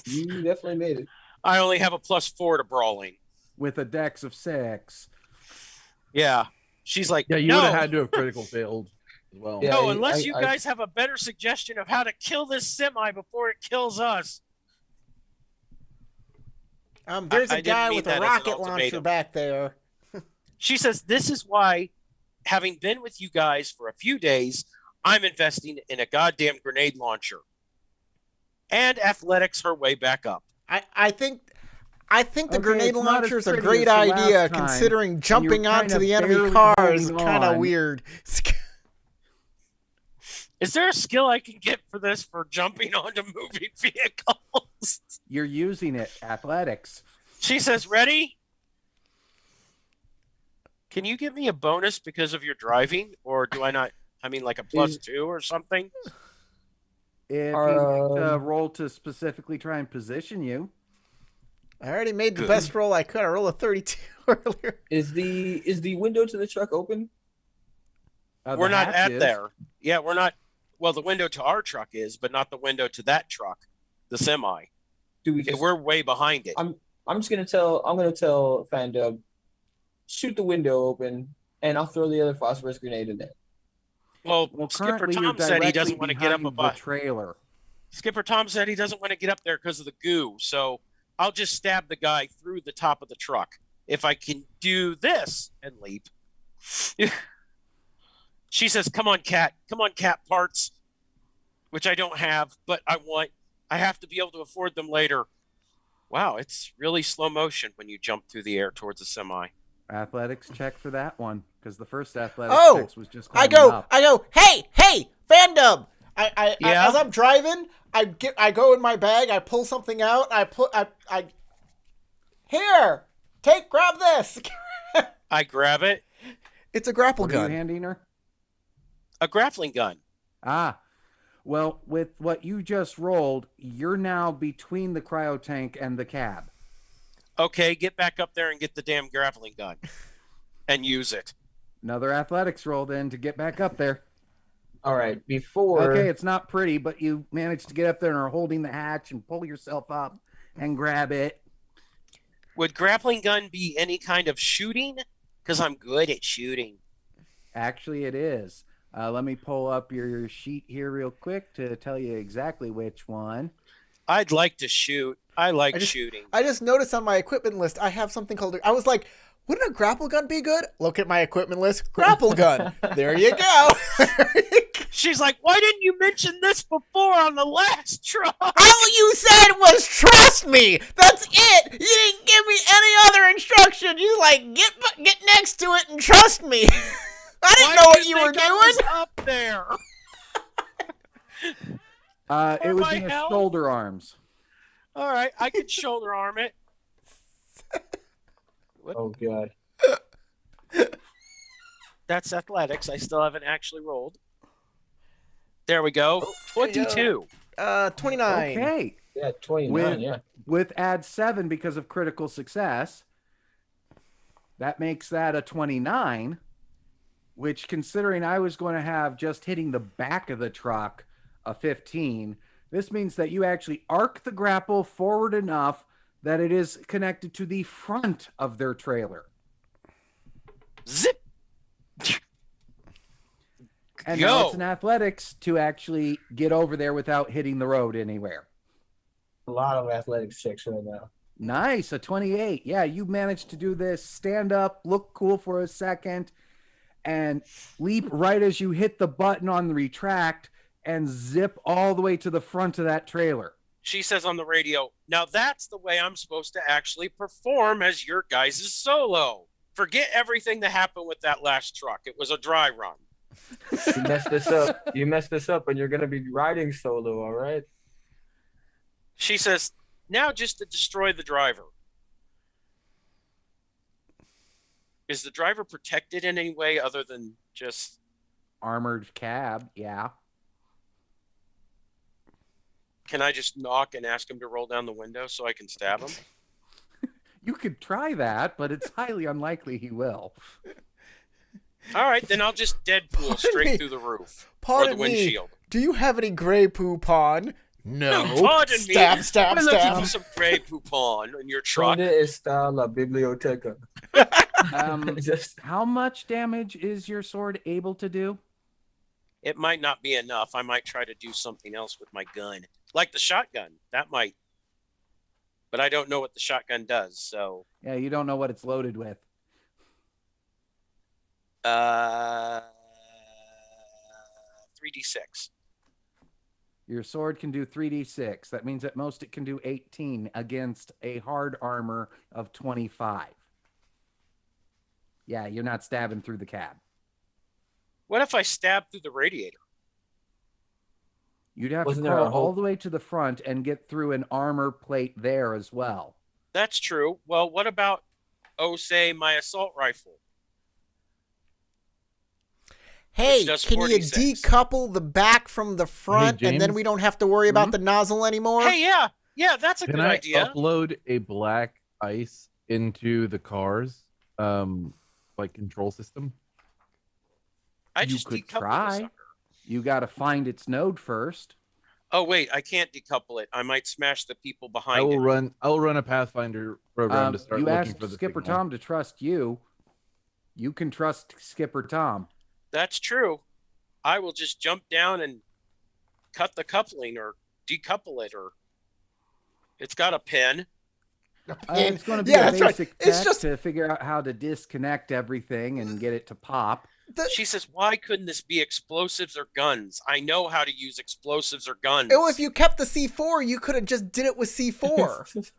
You definitely made it. I only have a +4 to brawling. with a dex of 6. Yeah. She's like, Yeah, you no, would have had to have critical failed as well. Yeah. no, unless you I- guys have a better suggestion of how to kill this semi before it kills us. There's I a didn't guy mean with that a as an rocket launcher ultimatum. back there. She says, this is why, having been with you guys for a few days, I'm investing in a goddamn grenade launcher. And athletics her way back up. I think the Okay, grenade it's not as launcher is a pretty great as the last idea, time, considering and jumping you're onto kinda the enemy barely car is holding kind of on. weird. Is there a skill I can get for this for jumping onto moving vehicles? You're using it. Athletics. She says, ready? Can you give me a bonus because of your driving? Or do I not? I mean, like a +2 or something? If you need to roll to specifically try and position you. I already made the Good. best roll I could. I rolled a 32 earlier. Is the window to the truck open? We're The not hatch at is. there. Yeah, we're not. Well, the window to our truck is, but not the window to that truck, the semi. Do we just, We're way behind it. I'm just gonna tell Fandub, shoot the window open, and I'll throw the other phosphorus grenade in there. Well, Well, Skipper currently you're Tom said he directly doesn't want to get up behind above. the trailer. Skipper Tom said he doesn't want to get up there because of the goo. So I'll just stab the guy through the top of the truck if I can do this and leap. She says, "Come on, cat. Come on, cat parts," which I don't have, but I want. I have to be able to afford them later. Wow, it's really slow motion when you jump through the air towards a semi. Athletics check for that one, because the first athletics Oh, check was just I climbing go, up. hey, fandom. Yeah? As I'm driving, I go in my bag, I pull something out, here, grab this. I grab it. It's a grapple What are you gun. handing her? A grappling gun. Ah, well, with what you just rolled, you're now between the cryo tank and the cab. Okay, get back up there and get the damn grappling gun and use it. Another athletics roll then to get back up there. All right, before Okay, it's not pretty, but you managed to get up there and are holding the hatch and pull yourself up and grab it. Would grappling gun be any kind of shooting? Because I'm good at shooting. Actually, it is. Let me pull up your sheet here real quick to tell you exactly which one. I'd like to shoot. I like shooting. I just noticed on my equipment list, I have something called, I was like, wouldn't a grapple gun be good? Look at my equipment list, grapple gun. There you go. She's like, why didn't you mention this before on the last truck? All you said was trust me. That's it. You didn't give me any other instruction. You like get next to it and trust me. I didn't know what you were doing. Up there. It would my be a help? shoulder arms. All right, I could shoulder arm it. oh god, That's athletics. I still haven't actually rolled. There we go. 22. 29. Okay. yeah, 29, With- yeah. With add 7 because of critical success, that makes that a 29, which considering I was going to have just hitting the back of the truck a 15, this means that you actually arc the grapple forward enough that it is connected to the front of their trailer. Zip. And now Go. it's an athletics to actually get over there without hitting the road anywhere. A lot of athletics checks right now. Nice, a 28. Yeah, you managed to do this. Stand up, look cool for a second, and leap right as you hit the button on the retract and zip all the way to the front of that trailer. She says on the radio, now that's the way I'm supposed to actually perform as your guys' solo. Forget everything that happened with that last truck. It was a dry run. You messed this up. You messed this up, and you're gonna be riding solo. All right. She says, now just to destroy the driver. Is the driver protected in any way other than just... Armored cab, yeah. Can I just knock and ask him to roll down the window so I can stab him? You could try that, but it's highly unlikely he will. All right, then I'll just Deadpool Pardon straight me. through the roof. Pardon or the me. windshield. Do you have any gray poop on? No. Pardon me. Stab, I'm looking stab. for some gray poupon in your truck. Donde está la biblioteca? Just How much damage is your sword able to do? It might not be enough. I might try to do something else with my gun. Like the shotgun. That might. But I don't know what the shotgun does, so... Yeah, you don't know what it's loaded with. Uh, 3d6. Your sword can do 3d6. That means at most it can do 18 against a hard armor of 25. Yeah, you're not stabbing through the cab. What if I stab through the radiator? You'd have Wasn't to there a crawl all hope? the way to the front and get through an armor plate there as well. That's true. Well, what about, oh, say, my assault rifle? Hey, does can you 46. decouple the back from the front, and then James? we don't have to worry about the nozzle anymore? Hey, yeah, that's a Can good I idea. upload a black ice into the car's like control system? I You just could decoupled the try. sucker. You got to find its node first. Oh wait, I can't decouple it. I might smash the people I behind will it. run. I will run a Pathfinder program to start You looking asked for the Skipper signal. Tom to trust you. You can trust Skipper Tom. That's true. I will just jump down and cut the coupling or decouple it, or it's got a pin. It's going to be Yeah, a that's right. basic It's tech just- to figure out how to disconnect everything and get it to pop. She says, "Why couldn't this be explosives or guns? I know how to use explosives or guns." Oh, if you kept the C4, you could have just did it with C4.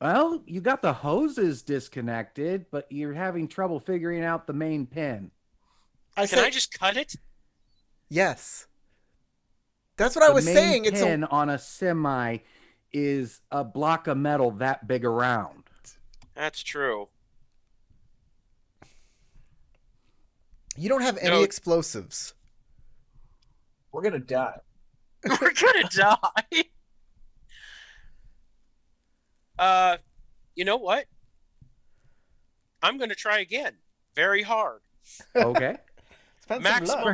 Well, you got the hoses disconnected, but you're having trouble figuring out the main pin. I Can said I just cut it? yes. That's what I The was main saying. It's pin on a semi is a block of metal that big around. That's true. you don't have any No. explosives. We're gonna die. We're gonna die. You know what? I'm gonna try again. Very hard. Okay. Spend some Maximum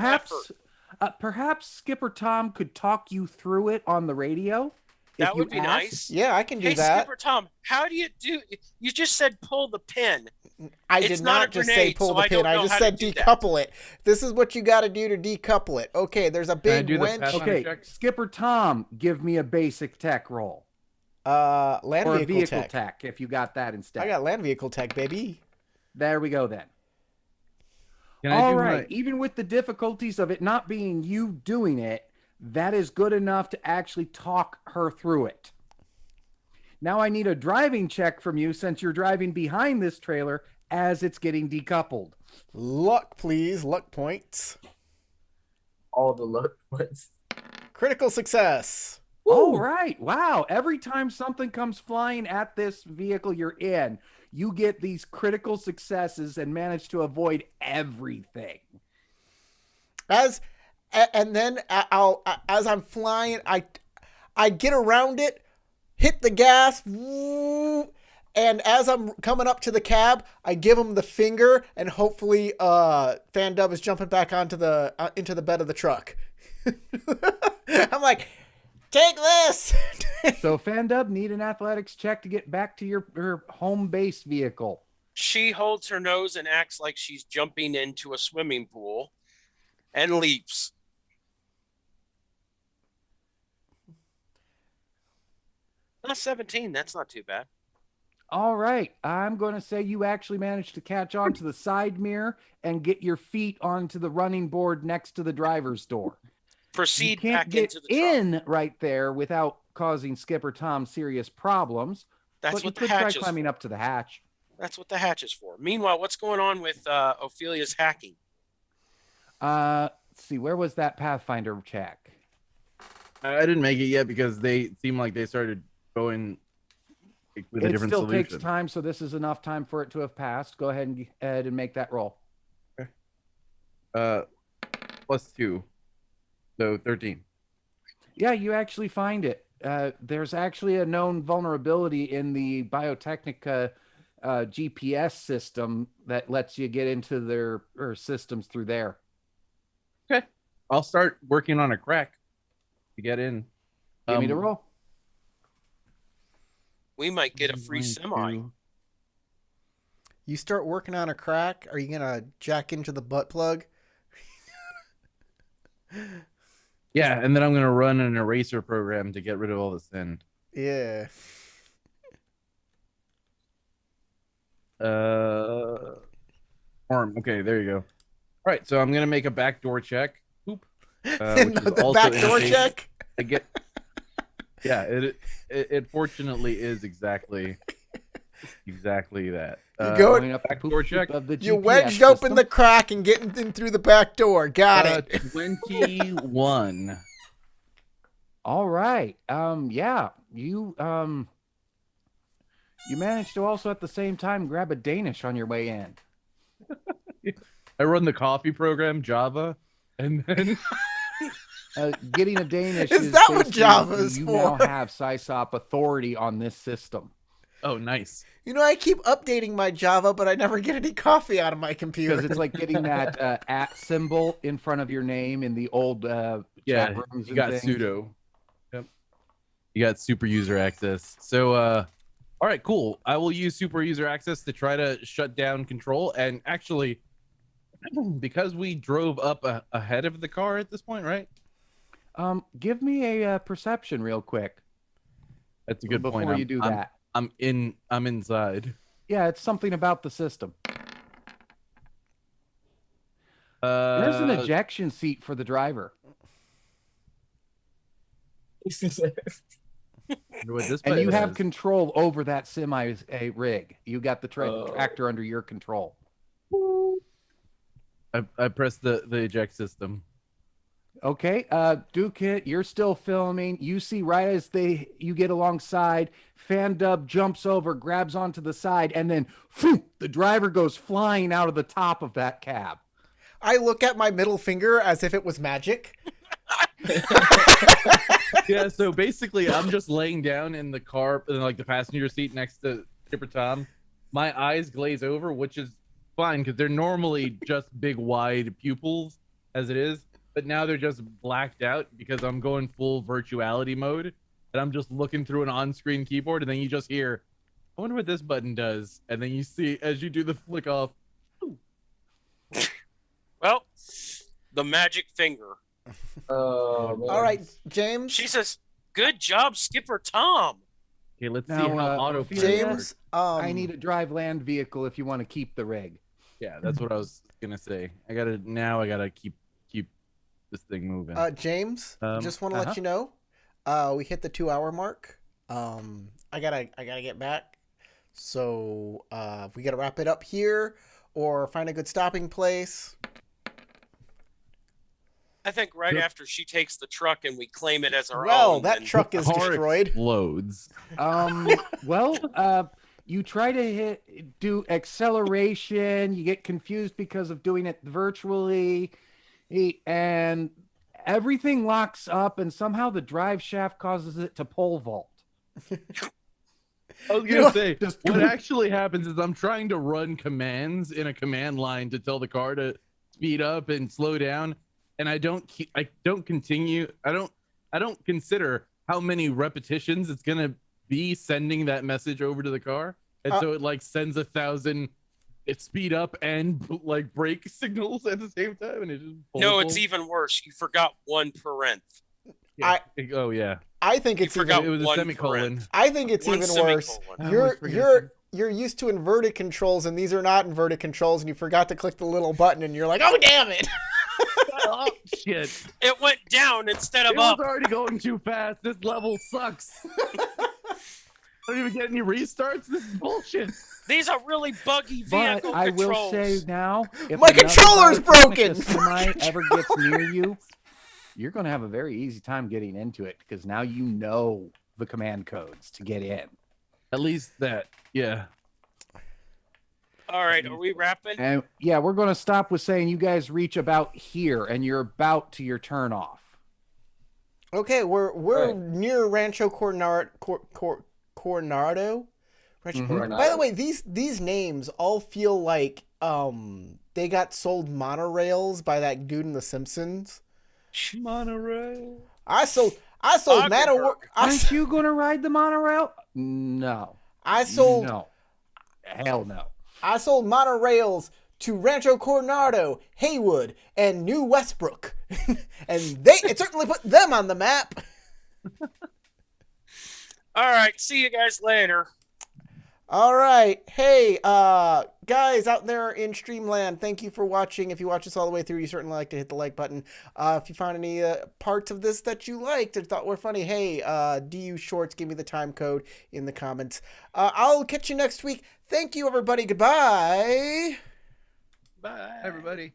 luck. Perhaps Skipper Tom could talk you through it on the radio. That if you would be asked. nice. Yeah, I can do Hey, that. Skipper Tom, how do you do? You just said pull the pin. I It's did not not a just say grenade, pull so the I pin. don't I know just how to said do that. decouple it. This is what you got to do to decouple it. Okay, there's a I big do the winch. Pathfinder Okay, check? Skipper Tom, give me a basic tech roll. Land Or a vehicle, vehicle tech. tech, if you got that instead. I got land vehicle tech, baby. There we go then. Can I All do right. my? Even with the difficulties of it not being you doing it, that is good enough to actually talk her through it. Now I need a driving check from you since you're driving behind this trailer as it's getting decoupled. Luck, please. Luck points. All the luck points. Critical success. All right. Wow. Every time something comes flying at this vehicle you're in, you get these critical successes and manage to avoid everything. As I'm flying, I get around it, hit the gas, woo, and as I'm coming up to the cab, I give him the finger, and hopefully, Fandub is jumping back onto the into the bed of the truck. I'm like, take this. So Fandub, need an athletics check to get back to your home base vehicle. She holds her nose and acts like she's jumping into a swimming pool and leaps. Not 17. That's not too bad. All right. I'm going to say you actually managed to catch on to the side mirror and get your feet onto the running board next to the driver's door. You Proceed can't back get into the truck. in right there without causing Skipper Tom serious problems. That's but you what the could try hatch is climbing for. up to the hatch. That's what the hatch is for. Meanwhile, what's going on with Ophelia's hacking? Let's see. Where was that Pathfinder check? I didn't make it yet because they seem like they started going with a It different still solution. takes time, so this is enough time for it to have passed. Go ahead and make that roll. +2, so 13. Yeah, you actually find it. There's actually a known vulnerability in the Biotechnica GPS system that lets you get into their systems through there. Okay, I'll start working on a crack to get in. Give me the roll. We might get a free Going semi. to- You start working on a crack. Are you gonna jack into the butt plug? Yeah, and then I'm gonna run an eraser program to get rid of all the sin. Yeah. Arm. Okay, there you go. All right, so I'm gonna make a backdoor check. Oop. Which is the also back door indicates check. I get. Yeah, it fortunately is exactly that. You go- Going up the backdoor poop check. of the You GPS wedged open system. the crack and getting in through the back door. Got it. 21. All right. Yeah. You managed to also at the same time grab a Danish on your way in. I run the coffee program Java, and then Getting a Danish Is that what basically Java is you for? now have SysOp authority on this system oh, nice. You know, I keep updating my Java, but I never get any coffee out of my computer. because it's like getting that at symbol in front of your name in the old Yeah, chat rooms. you and got things. sudo. Yep. You got super user access. So, all right, cool. I will use super user access to try to shut down control. And actually, because we drove up ahead of the car at this point, right? Give me a perception real quick That's a good before point. you do that. I'm inside. Yeah, it's something about the system. There's an ejection seat for the driver, What this and button you have does. control over that semi rig. You got the tractor under your control. I pressed the eject system. Okay, Duke, you're still filming. You see right as you get alongside, Fandub jumps over, grabs onto the side, and then phew, the driver goes flying out of the top of that cab. I look at my middle finger as if it was magic. Yeah, so basically I'm just laying down in the car, in like the passenger seat next to Skipper Tom. My eyes glaze over, which is fine because they're normally just big wide pupils as it is, but now they're just blacked out because I'm going full virtuality mode and I'm just looking through an on-screen keyboard, and then you just hear, I wonder what this button does, and then you see as you do the flick off. Well, the magic finger. Oh, man. All right, James. She says, "Good job, Skipper Tom." Okay, let's see Now, how auto Ophelia, James. I need a drive land vehicle if you want to keep the rig. Yeah, that's what I was gonna say. I gotta keep this thing moving. James. Just want to let you know, we hit the 2-hour mark. I gotta get back. So we gotta wrap it up here or find a good stopping place. I think right Yep. after she takes the truck and we claim it as our Well, own. that then- truck is Car destroyed. explodes. Well, you try to do acceleration, you get confused because of doing it virtually, and everything locks up, and somehow the drive shaft causes it to pole vault. I was You gonna know, say just- what actually happens is I'm trying to run commands in a command line to tell the car to speed up and slow down, and I don't consider how many repetitions it's gonna be sending that message over to the car, and so it like sends 1,000 speed up and like brake signals at the same time, and it just No, it's even worse. You forgot one parenth. oh yeah, I think it's You forgot it was a one semicolon. parent. I think it's One even worse. semicolon. I You're always forget you're you're used to inverted controls, and these are not inverted controls, and you forgot to click the little button, and you're like, oh damn it! Oh shit! It went down instead It of was up. already going too fast. This level sucks. I don't even get any restarts. This is bullshit. These are really buggy But vehicle I will controls. say now, if My another controller's Bartolomea broken! semi ever gets near you, you're going to have a very easy time getting into it because now you know the command codes to get in. At least that, yeah. All right, are we wrapping? And yeah, we're going to stop with saying you guys reach about here and you're about to your turn off. Okay, we're Right. near Rancho Coronado. Rancho- Mhm. By the way, these names all feel like they got sold monorails by that dude in The Simpsons. Monorail. I sold Ogdenburg. Aren't you going to ride the monorail? No. I sold No. Hell no. I sold monorails to Rancho Coronado, Haywood, and New Westbrook, and it certainly put them on the map. All right, see you guys later. All right. Hey, guys out there in Streamland, thank you for watching. If you watch this all the way through, you certainly like to hit the like button. If you found any parts of this that you liked or thought were funny, hey, DU Shorts, give me the time code in the comments. I'll catch you next week. Thank you, everybody. Goodbye. Bye. Everybody.